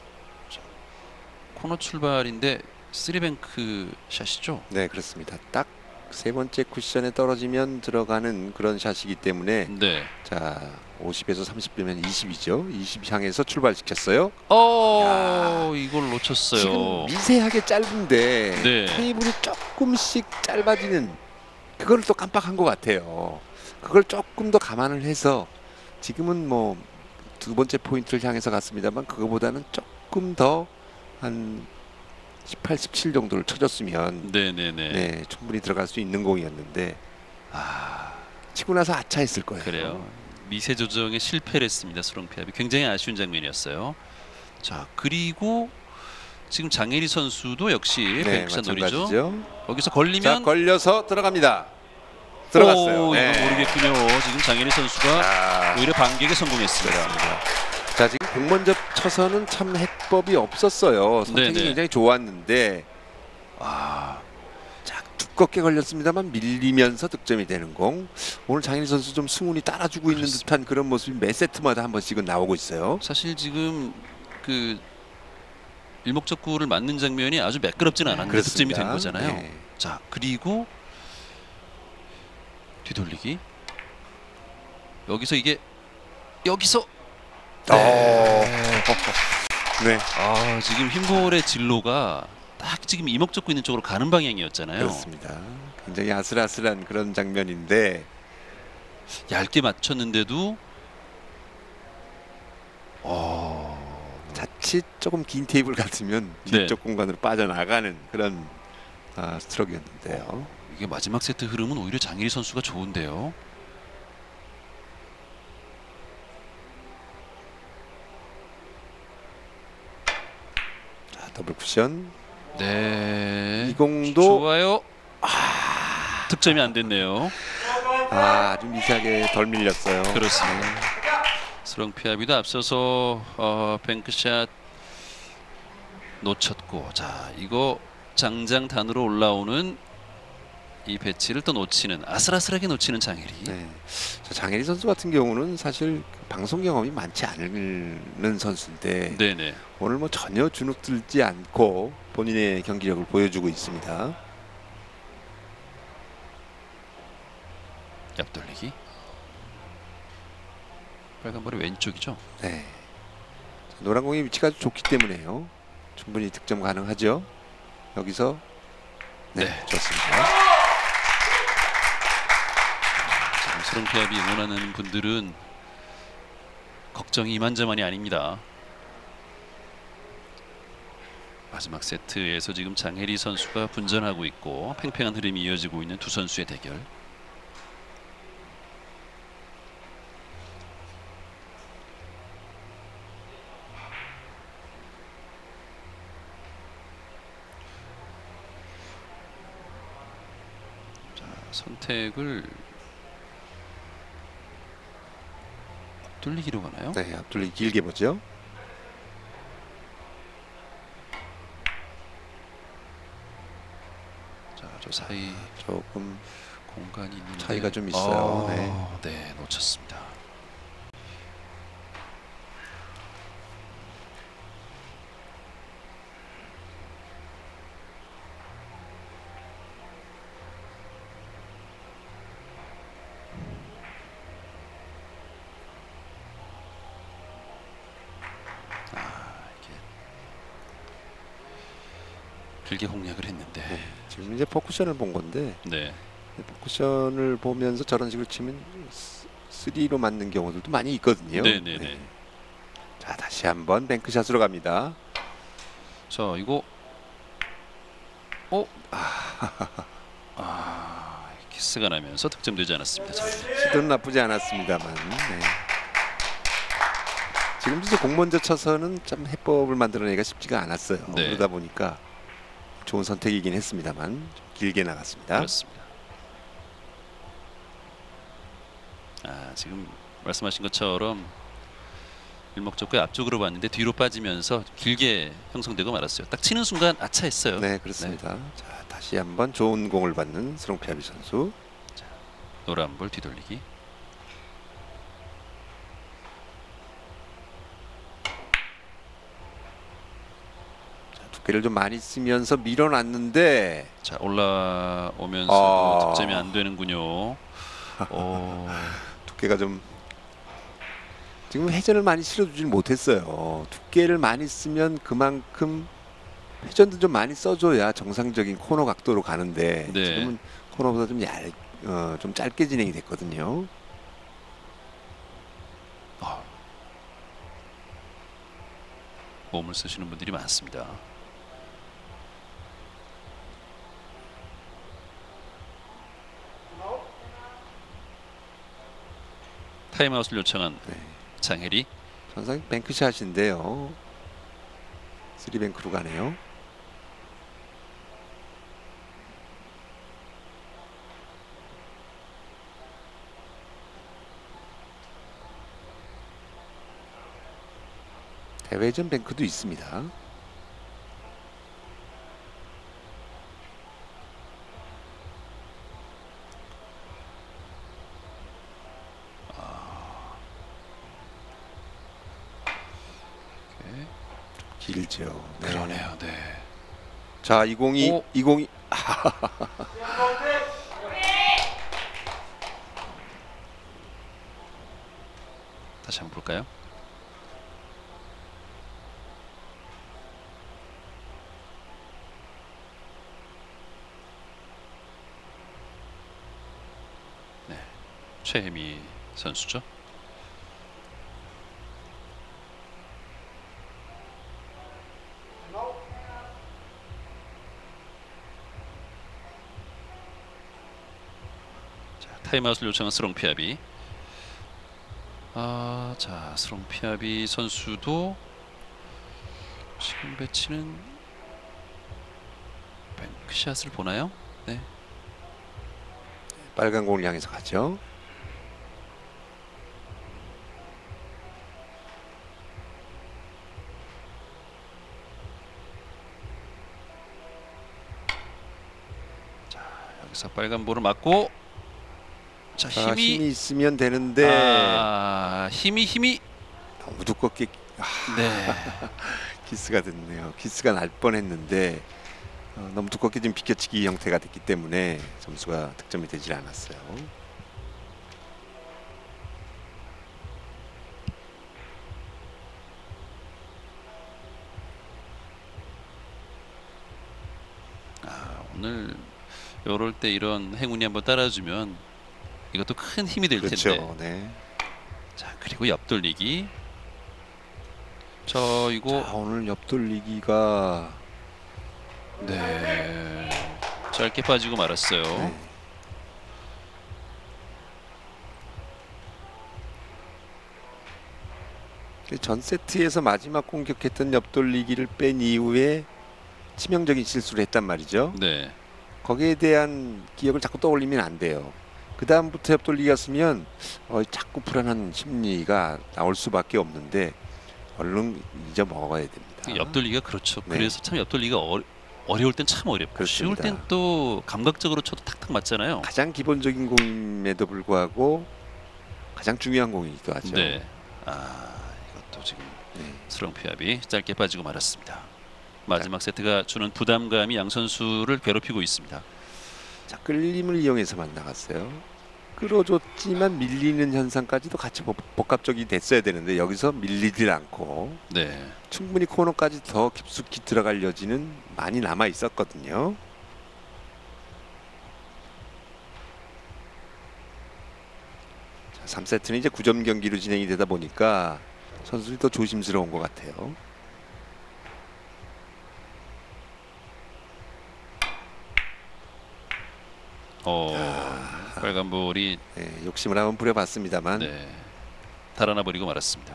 자, 코너 출발인데 쓰리뱅크 샷이죠. 네, 그렇습니다. 딱 세 번째 쿠션에 떨어지면 들어가는 그런 샷이기 때문에 네. 자 50에서 30이면 20이죠. 20 향해서 출발시켰어요. 이걸 놓쳤어요. 지금 미세하게 짧은데 네. 테이블이 조금씩 짧아지는 그걸 또 깜빡한 것 같아요. 그걸 조금 더 감안을 해서 지금은 뭐 두 번째 포인트를 향해서 갔습니다만 그거보다는 조금 더 한 18, 17 정도를 쳐줬으면 네네네. 네, 충분히 들어갈 수 있는 공이었는데 치고 나서 아차했을 거예요. 그래요. 미세 조정에 실패를 했습니다. 스롱 피아비. 굉장히 아쉬운 장면이었어요. 자, 그리고 지금 장혜리 선수도 역시 네, 뱅크샷 노리죠. 마찬가지죠. 거기서 자, 걸리면 걸려서 들어갑니다. 들어갔어요. 이건 네. 모르겠군요. 지금 장혜리 선수가 오히려 반격에 성공했습니다. 자, 지금 공 먼저 쳐서는 참 해법이 없었어요. 선택이 네네. 굉장히 좋았는데 자, 두껍게 걸렸습니다만 밀리면서 득점이 되는 공. 오늘 장일 선수 좀 승운이 따라주고 있는 그렇습니다. 듯한 그런 모습이 매 세트마다 한 번씩은 나오고 있어요. 사실 지금 그 일목적구를 맞는 장면이 아주 매끄럽지는 않았는데 득점이 된 거잖아요. 네. 자, 그리고 뒤돌리기. 여기서 네. 지금 흰볼의 진로가 딱 지금 이목 잡고 있는 쪽으로 가는 방향이었잖아요. 그렇습니다. 굉장히 아슬아슬한 그런 장면인데 얇게 맞췄는데도 자칫 조금 긴 테이블 같으면 네. 뒤쪽 공간으로 빠져나가는 그런 스트로크였는데요. 이게 마지막 세트 흐름은 오히려 장일희 선수가 좋은데요. 자, 더블 쿠션. 네. 이 공도 좋아요. 득점이 안 됐네요. 아주 미세하게 덜 밀렸어요. 그렇습니다. 스롱 피아비도 앞서서 뱅크샷 놓쳤고, 자, 이거 장장단으로 올라오는 이 배치를 또 놓치는, 아슬아슬하게 놓치는 장혜리. 네. 자, 장혜리 선수 같은 경우는 사실 방송 경험이 많지 않은 선수인데 네네. 오늘 뭐 전혀 주눅 들지 않고 본인의 경기력을 보여주고 있습니다. 옆돌리기. 빨간 볼이 왼쪽이죠. 네. 자, 노란 공의 위치가 아주 좋기 때문에요. 충분히 득점 가능하죠. 여기서 네, 네. 좋습니다. 지금 스롱 피아비 응원하는 분들은 걱정이 이만저만이 아닙니다. 마지막 세트에서 지금 장혜리 선수가 분전하고 있고 팽팽한 흐름이 이어지고 있는 두 선수의 대결. 선택을 뚫리기로 가나요? 네, 앞돌리기 길게 보죠. 자, 저 사이 조금 공간이 있는데 차이가 좀 있어요. 네, 놓쳤습니다. 이게 길게 공략을 했는데. 지금 이제 포쿠션을 본 건데 네. 포쿠션을 보면서 저런 식으로 치면 3로 맞는 경우들도 많이 있거든요. 네네네. 자, 다시 한번 뱅크샷으로 갑니다. 자, 이거 키스가 나면서 득점되지 않았습니다. 자, 시도는 나쁘지 않았습니다만. 네. 지금 이제 공 먼저 쳐서는 좀 해법을 만들어내기가 쉽지가 않았어요. 네. 그러다 보니까 좋은 선택이긴 했습니다만 좀 길게 나갔습니다. 그렇습니다. 지금 말씀하신 것처럼 일목적고의 앞쪽으로 봤는데 뒤로 빠지면서 길게 형성되고 말았어요. 딱 치는 순간 아차했어요. 네, 그렇습니다. 자, 다시 한번 좋은 공을 받는 스롱피아비 선수. 노란 볼 뒤돌리기. 자, 두께를 좀 많이 쓰면서 밀어놨는데 자, 올라오면서 득점이 안 되는군요. 두께가 좀 지금 회전을 많이 실어주질 못했어요. 두께를 많이 쓰면 그만큼 회전도 좀 많이 써줘야 정상적인 코너 각도로 가는데 네. 지금은 코너보다 좀 짧게 진행이 됐거든요. 몸을 쓰시는 분들이 많습니다. 타임아웃을 요청한 장혜리. 전상 뱅크샷인데요. 3뱅크로 가네요. 대회전 뱅크도 있습니다. 길죠. 네. 그러네요. 네. 자, 이 공이 다시 한번 볼까요? 네, 최혜미 선수죠. 타임아웃을 요청한 스롱피아비. 자, 스롱피아비 선수도 지금 배치는 뱅크샷을 보나요? 네. 빨간 공을 향해서 가죠. 자, 여기서 빨간 볼을 맞고, 자, 힘이 있으면 되는데 힘이 너무 두껍게 네. 키스가 됐네요. 키스가 날 뻔했는데 너무 두껍게 좀 비껴치기 형태가 됐기 때문에 점수가 득점이 되질 않았어요. 오늘 요럴 때 이런 행운이 한번 따라주면 이것도 큰 힘이 될 텐데. 그렇죠. 네. 자, 그리고 옆돌리기. 이거 자, 오늘 옆돌리기가 네, 짧게 빠지고 말았어요. 전 세트에서 마지막 공격했던 옆돌리기를 뺀 이후에 치명적인 실수를 했단 말이죠. 네. 거기에 대한 기억을 자꾸 떠올리면 안 돼요. 그 다음부터 옆돌리기가 쓰면 자꾸 불안한 심리가 나올 수밖에 없는데 얼른 잊어먹어야 됩니다. 그 옆돌리기가 그렇죠. 네. 그래서 참 옆돌리기가 어려울 땐 참 어렵고 쉬울 그렇습니다. 땐 또 감각적으로 쳐도 탁탁 맞잖아요. 가장 기본적인 공임에도 불구하고 가장 중요한 공이기도 하죠. 네. 이것도 지금 네. 스롱피압이 짧게 빠지고 말았습니다. 마지막 세트가 주는 부담감이 양 선수를 괴롭히고 있습니다. 자, 끌림을 이용해서만 나갔어요. 끌어줬지만 밀리는 현상까지도 같이 복합적이 됐어야 되는데 여기서 밀리질 않고 네. 충분히 코너까지 더 깊숙이 들어갈 여지는 많이 남아 있었거든요. 자, 3세트는 이제 9점 경기로 진행이 되다 보니까 선수들이 더 조심스러운 것 같아요. 빨간 볼이 네, 욕심을 한번 부려봤습니다만 네, 달아나 버리고 말았습니다.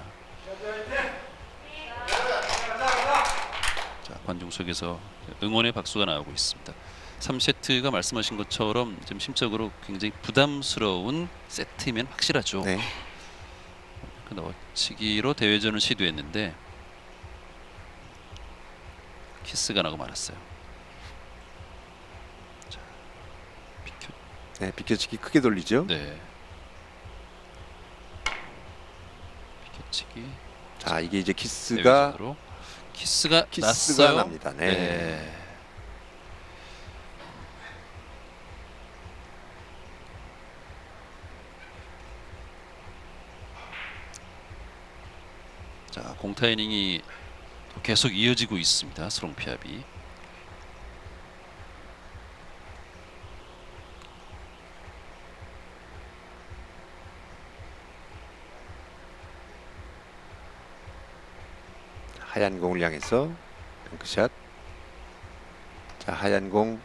자, 관중 속에서 응원의 박수가 나오고 있습니다. 3세트가 말씀하신 것처럼 좀 심적으로 굉장히 부담스러운 세트면 확실하죠. 네. 그 넣어치기로 대회전을 시도했는데 키스가 나고 말았어요. 자, 네, 비켜치기 크게 돌리죠. 네. 비켜치기. 자, 이게 이제 키스가 대회전으로. 키스가 키스가 났어요. 납니다. 네. 네. 자, 공타 이닝이 계속 이어지고 있습니다. 스롱피압이. 하얀 공을 향해서 뱅크샷. 자, 하얀 공.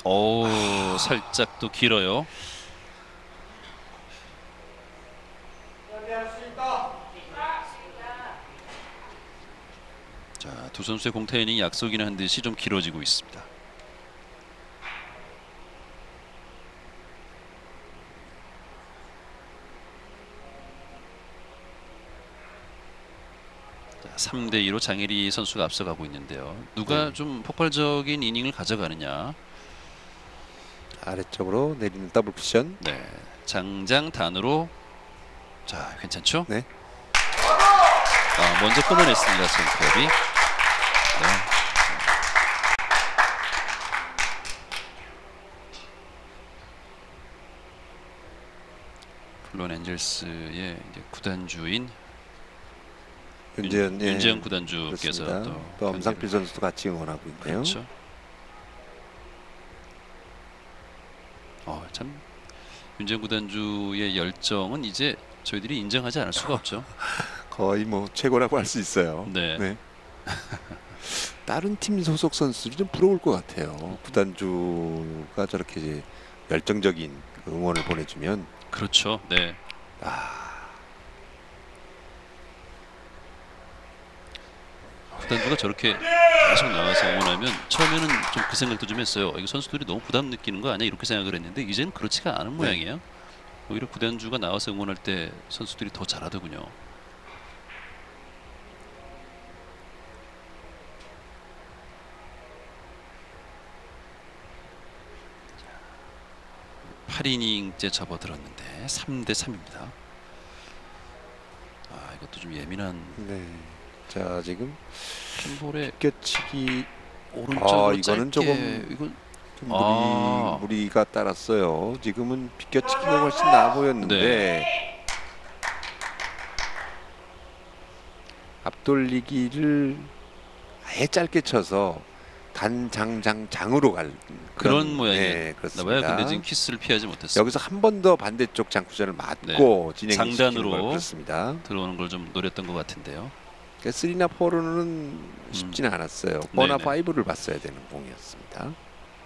오, 살짝 또 길어요. 자, 두 선수의 공타 이닝이 약속이나 한 듯이 좀 길어지고 있습니다. 자, 3대2로 장혜리 선수가 앞서가고 있는데요. 누가 네. 좀 폭발적인 이닝을 가져가느냐. 아래쪽으로 내리는 더블 쿠션. 네, 장장단으로. 자, 괜찮죠? 네. 먼저 끊어냈습니다. 스롱피압이. 네. 물론 엔젤스의 이제 구단주인 윤재현, 예, 윤재현 구단주께서 그렇습니다. 또 경기를- 엄상필 선수도 같이 응원하고 있네요. 그렇죠. 참 윤재현 구단주의 열정은 이제 저희들이 인정하지 않을 수가 없죠. 거의 뭐 최고라고 할 수 있어요. 네. 다른 팀 소속 선수들이 좀 부러울 것 같아요. 구단주가 저렇게 이제 열정적인 응원을 보내주면 그렇죠. 네. 구단주가 저렇게 계속 나와서 응원하면 처음에는 좀 그 생각도 좀 했어요. 이거 선수들이 너무 부담 느끼는 거 아니야? 이렇게 생각을 했는데 이제는 그렇지가 않은 모양이에요. 오히려 구단주가 나와서 응원할 때 선수들이 더 잘하더군요. 자, 8이닝째 접어들었는데 3대3입니다. 이것도 좀 예민한 네. 자, 지금 핀볼에 껴치기 오른쪽으로 이거는 짧게 조금 이건 좀 아. 무리가 따랐어요. 지금은 비껴치기가 훨씬 나아 보였는데 네. 앞돌리기를 아예 짧게 쳐서 단장장장으로 갈 그런 모양이에요. 네, 나봐요. 그렇습니다. 근데 지금 키스를 피하지 못했어요. 여기서 한 번 더 반대쪽 장쿠션을 맞고 진행시키는 장단으로 걸 그렇습니다. 들어오는 걸 좀 노렸던 것 같은데요. 그러니까 3나 4로는 쉽지는 않았어요. 4나 네네. 5를 봤어야 되는 공이었습니다.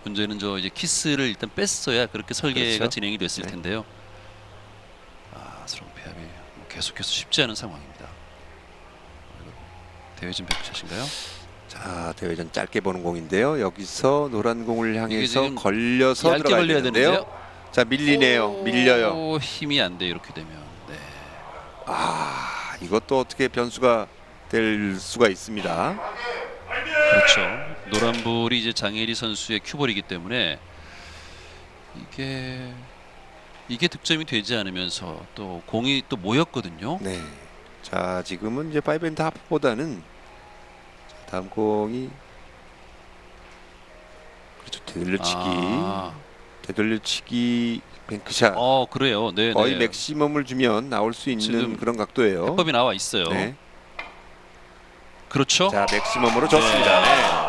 문제는 저 이제 키스를 일단 뺐어야 그렇게 설계가 그렇죠. 진행이 됐을 네. 텐데요. 스롱피압이 계속해서 쉽지 않은 상황입니다. 대회전 백샷인가요? 자, 대회전 짧게 보는 공인데요. 여기서 노란 공을 향해서 지금 걸려서 얇게 들어가야 걸려야 되는데요. 되는데요. 자, 밀리네요. 밀려요. 오, 힘이 안 돼 이렇게 되면. 네. 아, 이것도 어떻게 변수가 될 수가 있습니다. 그렇죠. 노란볼이 이제 장혜리 선수의 큐볼이기 때문에 이게 득점이 되지 않으면서 또 공이 또 모였거든요. 네. 자, 지금은 이제 5앤드 하프보다는 다음 공이 그렇죠. 되돌려치기 뱅크샷 그래요. 네, 거의 네. 맥시멈을 주면 나올 수 있는 지금 그런 각도예요. 해법이 나와 있어요. 네. 그렇죠. 자, 맥시멈으로 줬습니다. 네. 네.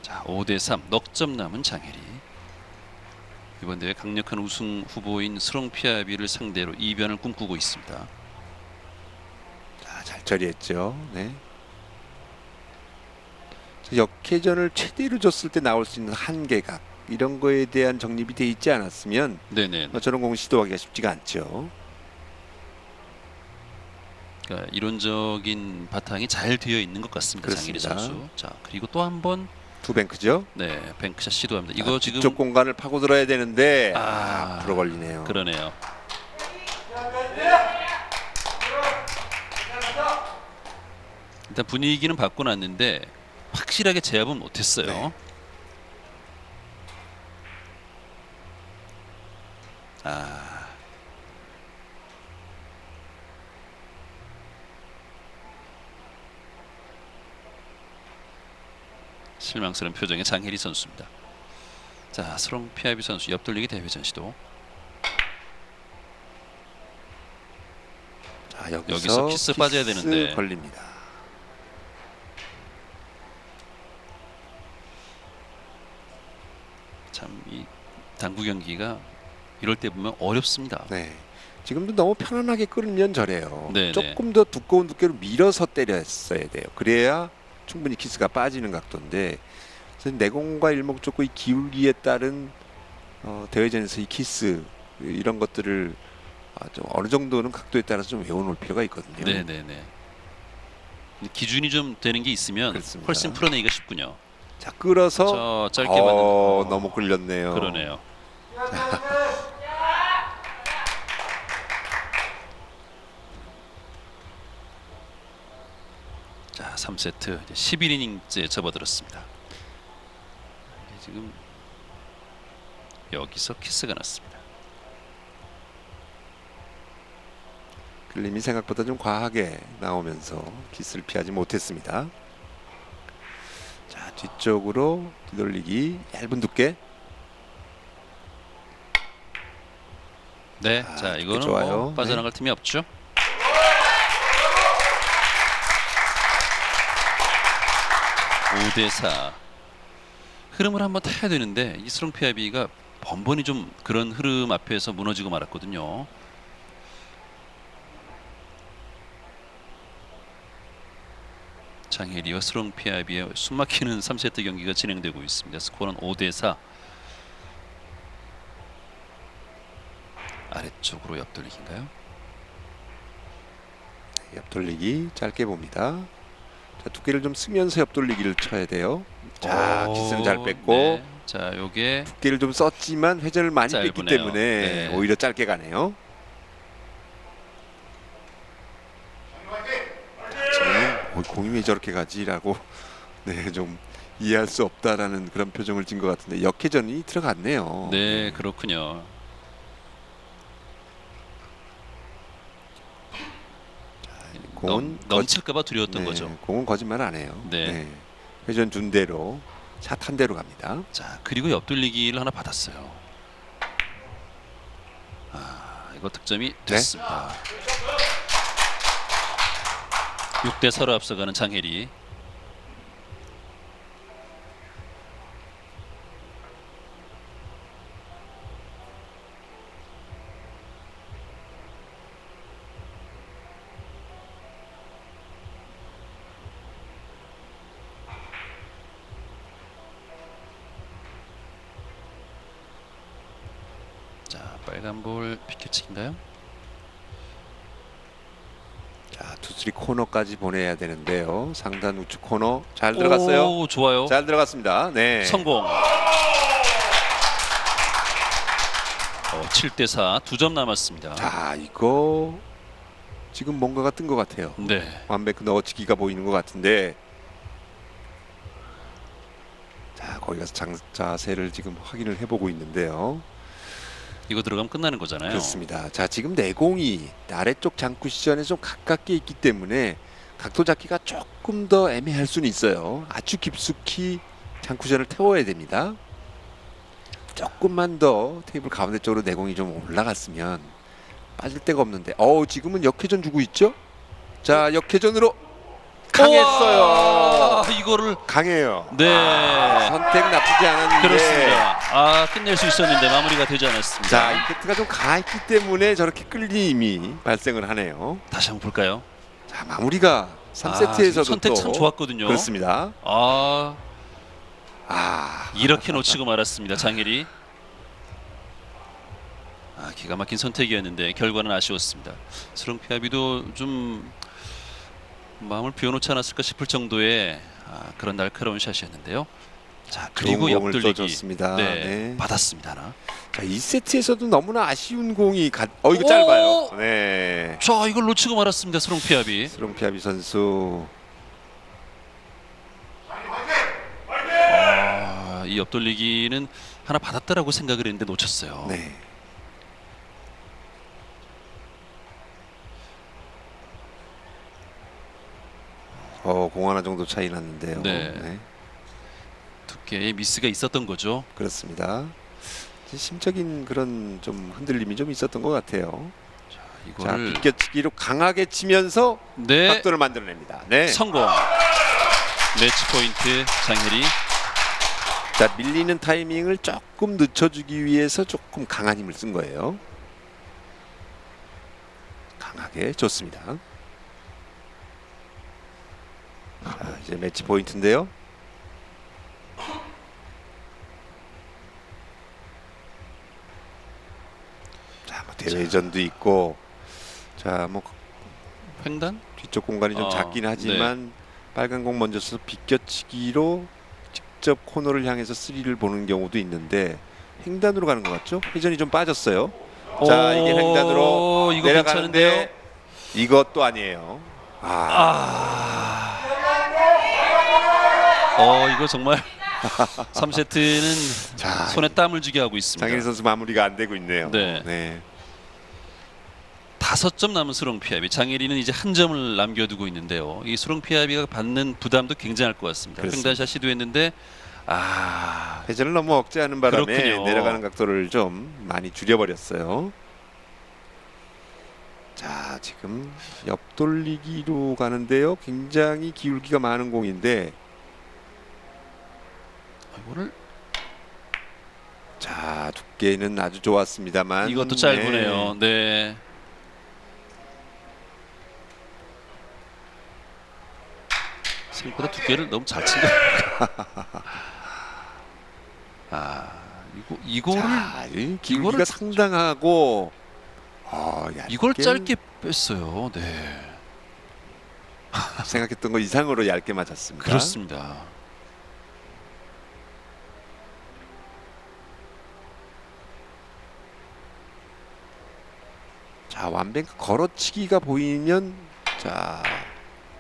자, 5대3 넉점 남은 장혜리. 이번 대회 강력한 우승 후보인 스롱피아비를 상대로 이변을 꿈꾸고 있습니다. 자, 잘 처리했죠. 네. 역회전을 최대로 줬을 때 나올 수 있는 한계각 이런 거에 대한 정립이 돼 있지 않았으면 네네. 저런 공 시도하기가 쉽지가 않죠. 그러니까 이론적인 바탕이 잘 되어 있는 것 같습니다. 장혜리 그렇습니다. 선수. 자, 그리고 또 한 번 두 뱅크죠. 네, 뱅크샷 시도합니다. 이거 지금 뒤쪽 공간을 파고 들어야 되는데 아, 앞으로 걸리네요. 그러네요. 일단 분위기는 바꿔놨는데 확실하게 제압은 못했어요. 네. 아, 실망스러운 표정의 장혜리 선수입니다. 자, 스롱피아비 선수 옆돌리기 대회전 시도. 자, 여기서 키스 빠져야 되는데. 걸립니다. 참 이 당구 경기가 이럴 때 보면 어렵습니다. 네. 지금도 너무 편안하게 끌면 저래요. 네, 조금 더 두꺼운 두께로 밀어서 때렸어야 돼요. 그래야 충분히 키스가 빠지는 각도인데 내공과 일목적고 이 기울기에 따른 대회전에서 이 키스 이런 것들을 좀 어느 정도는 각도에 따라서 좀 외워놓을 필요가 있거든요. 네네네. 기준이 좀 되는 게 있으면 그렇습니다. 훨씬 풀어내기가 쉽군요. 자, 끌어서 짧게 맞는. 너무 끌렸네요. 그러네요. 자, 3세트 11이닝째 접어들었습니다. 지금 여기서 키스가 났습니다. 끌림이 생각보다 좀 과하게 나오면서 키스를 피하지 못했습니다. 자, 뒤쪽으로 뒤돌리기 얇은 두께. 네, 자 이거는 좋아요. 뭐 빠져나갈 틈이 없죠. 네. 5대4 흐름을 한번 타야 되는데 이 스롱피아비가 번번이 좀 그런 흐름 앞에서 무너지고 말았거든요. 장혜리와 스롱피아비의 숨막히는 3세트 경기가 진행되고 있습니다. 스코어는 5대4. 아래쪽으로 옆돌리기인가요? 옆돌리기 짧게 봅니다. 자, 두께를 좀 쓰면서 옆돌리기를 쳐야 돼요. 자, 키스는 잘 뺐고. 네. 자, 요게 두께를 좀 썼지만 회전을 많이 뺐기 짧으네요. 때문에 네. 오히려 짧게 가네요. 지금 공이 왜 저렇게 가지라고 네, 좀 이해할 수 없다라는 그런 표정을 진 것 같은데 역회전이 들어갔네요. 네, 그렇군요. 공은 넘칠까봐 두려웠던 네, 거죠. 공은 거짓말 안 해요. 네. 회전 준 대로 샷 한 대로 갑니다. 자, 그리고 옆돌리기를 하나 받았어요. 이거 득점이 됐습니다. 6대4로 앞서가는 장혜리. 자, 빨간 볼 피켓치기인가요? 자, 투쓰리 코너까지 보내야 되는데요. 상단 우측 코너 잘 들어갔어요. 오, 좋아요. 잘 들어갔습니다. 네. 성공. 7대4 2점 남았습니다. 자, 이거 지금 뭔가가 뜬 것 같아요. 네. 완벽 넣어치기가 보이는 것 같은데, 자, 거기 가서 자세를 지금 확인을 해보고 있는데요. 이거 들어가면 끝나는 거잖아요. 그렇습니다. 자, 지금 내공이 아래쪽 장구 시전에 좀 가깝게 있기 때문에 각도 잡기가 조금 더 애매할 수는 있어요. 아주 깊숙이 장구 시전을 태워야 됩니다. 조금만 더 테이블 가운데 쪽으로 내공이 좀 올라갔으면 빠질 데가 없는데, 지금은 역회전 주고 있죠? 자, 역회전으로 강했어요. 우와, 이거를 강해요. 네. 선택 나쁘지 않았는데. 그렇습니다. 끝낼 수 있었는데 마무리가 되지 않았습니다. 자, 임팩트가 좀 강했기 때문에 저렇게 끌림이 발생을 하네요. 다시 한번 볼까요? 자, 마무리가 3세트에서도 선택 또 참 좋았거든요. 그렇습니다. 이렇게 놓치고 말았습니다. 장일이. 기가 막힌 선택이었는데 결과는 아쉬웠습니다. 스롱피아비도 좀 마음을 비워놓지 않았을까 싶을 정도의 그런 날카로운 샷이었는데요. 자, 그리고 좋은 공을 옆돌리기. 쏘줬습니다. 네, 네. 받았습니다. 하나. 자, 2세트에서도 너무나 아쉬운 공이 이거 짧아요. 네. 자, 이걸 놓치고 말았습니다. 스롱피아비. 스롱피아비 선수. 이 옆돌리기는 하나 받았다라고 생각을 했는데 놓쳤어요. 네. 공 하나 정도 차이 났는데요. 네. 두께의 미스가 있었던 거죠. 그렇습니다. 심적인 그런 좀 흔들림이 좀 있었던 것 같아요. 자, 이거를 비껴치기로 강하게 치면서 네. 각도를 만들어냅니다. 네. 성공. 매치 포인트 장혜리. 자, 밀리는 타이밍을 조금 늦춰주기 위해서 조금 강한 힘을 쓴 거예요. 강하게 좋습니다. 자, 이제 매치 포인트인데요. 자, 뭐 대회전도 있고, 자, 뭐 횡단? 뒤쪽 공간이 좀 작긴 하지만 네. 빨간 공 먼저 써서 비껴치기로 직접 코너를 향해서 3를 보는 경우도 있는데 횡단으로 가는 것 같죠? 회전이 좀 빠졌어요. 자, 이게 횡단으로 이거 내려가는데 괜찮은데요? 이것도 아니에요. 이거 정말 3세트는 자, 손에 땀을 쥐게 하고 있습니다. 장일희 선수 마무리가 안 되고 있네요. 네. 5점 남은 스롱피아비. 장혜리는 이제 한 점을 남겨두고 있는데요. 이 스롱피아비가 받는 부담도 굉장할 것 같습니다. 횡단샷 시도했는데 회전을 너무 억제하는 바람에 그렇군요. 내려가는 각도를 좀 많이 줄여버렸어요. 자, 지금 옆돌리기로 가는데요. 굉장히 기울기가 많은 공인데, 이거를 자, 두께는 아주 좋았습니다만 이것도 짧으네요. 네. 생각보다 두께를 너무 잘 친 거. 이거를 자, 이 기울기가 상당하고 이걸 짧게 뺐어요. 네. 생각했던 거 이상으로 얇게 맞았습니다. 그렇습니다. 자, 완뱅크 걸어치기가 보이면 자,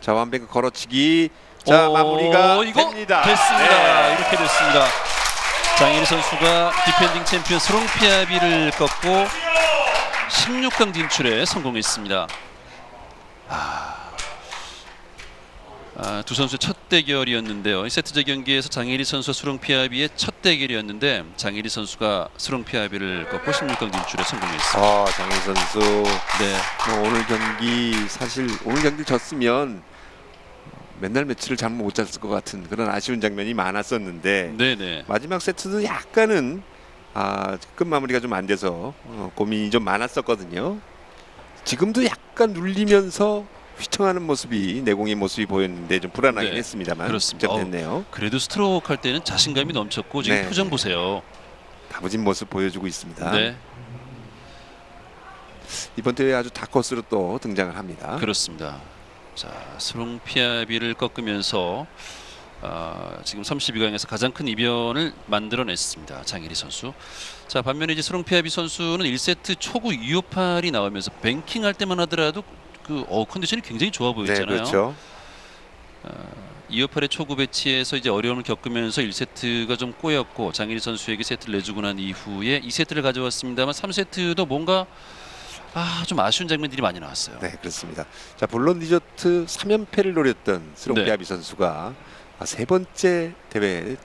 완뱅크 걸어치기. 자, 마무리가 이거 됩니다. 됐습니다. 네. 이렇게 됐습니다. 장혜리 선수가 디펜딩 챔피언 스롱피아비를 꺾고 16강 진출에 성공했습니다. 두 선수의 첫 대결이었는데요. 이 세트제 경기에서 장혜리 선수 스롱피아비의 첫 대결이었는데 장혜리 선수가 스롱피아비를 꺾고 16강 진출에 성공했습니다. 장혜리 선수. 네. 오늘 경기 사실 오늘 경기 졌으면 맨날 매치를 잠 못 잤을 것 같은 그런 아쉬운 장면이 많았었는데, 네네. 마지막 세트도 약간은 끝 마무리가 좀 안 돼서 고민이 좀 많았었거든요. 지금도 약간 눌리면서 휘청하는 모습이, 내공의 모습이 보였는데 좀 불안하긴 네, 했습니다만 그렇습니다. 됐네요. 그래도 스트로크 할 때는 자신감이 넘쳤고 지금 네. 표정 보세요. 다부진 모습 보여주고 있습니다. 네. 이번 대회 아주 다커스로 또 등장을 합니다. 그렇습니다. 자, 스롱피아비를 꺾으면서 지금 32강에서 가장 큰 이변을 만들어냈습니다. 장일희 선수. 자, 반면에 이제 스롱피아비 선수는 1세트 초구 258이 나오면서 뱅킹할 때만 하더라도 그 컨디션이 굉장히 좋아 네, 보였잖아요. 그렇죠. 258의 초구 배치에서 이제 어려움을 겪으면서 1세트가 좀 꼬였고 장일희 선수에게 세트를 내주고 난 이후에 2세트를 가져왔습니다만 3세트도 뭔가 좀 아쉬운 장면들이 많이 나왔어요. 네, 그렇습니다. 자, 물론 디저트 3연패를 노렸던 스롱피아비 선수가 세 번째 대회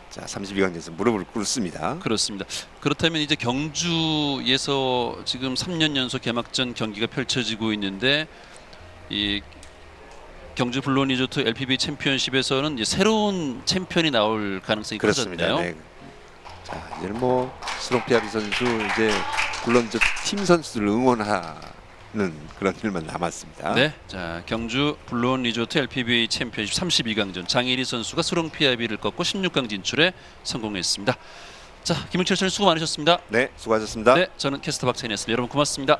자 32강에서 무릎을 꿇습니다. 그렇습니다. 그렇다면 이제 경주에서 지금 3년 연속 개막전 경기가 펼쳐지고 있는데 이 경주 블론 리조트 LPB 챔피언십에서는 이제 새로운 챔피언이 나올 가능성이 그렇습니다. 커졌네요. 네. 자, 이제는 뭐 스롱피아비 선수 이제 물론 저 팀 선수들을 응원하는 그런 일만 남았습니다. 네, 자 경주 블론 리조트 LPB 챔피언십 32강전 장일희 선수가 스롱피아비를 꺾고 16강 진출에 성공했습니다. 자, 김용철 선수 수고 많으셨습니다. 네, 수고하셨습니다. 네, 저는 캐스터 박찬희였습니다. 여러분 고맙습니다.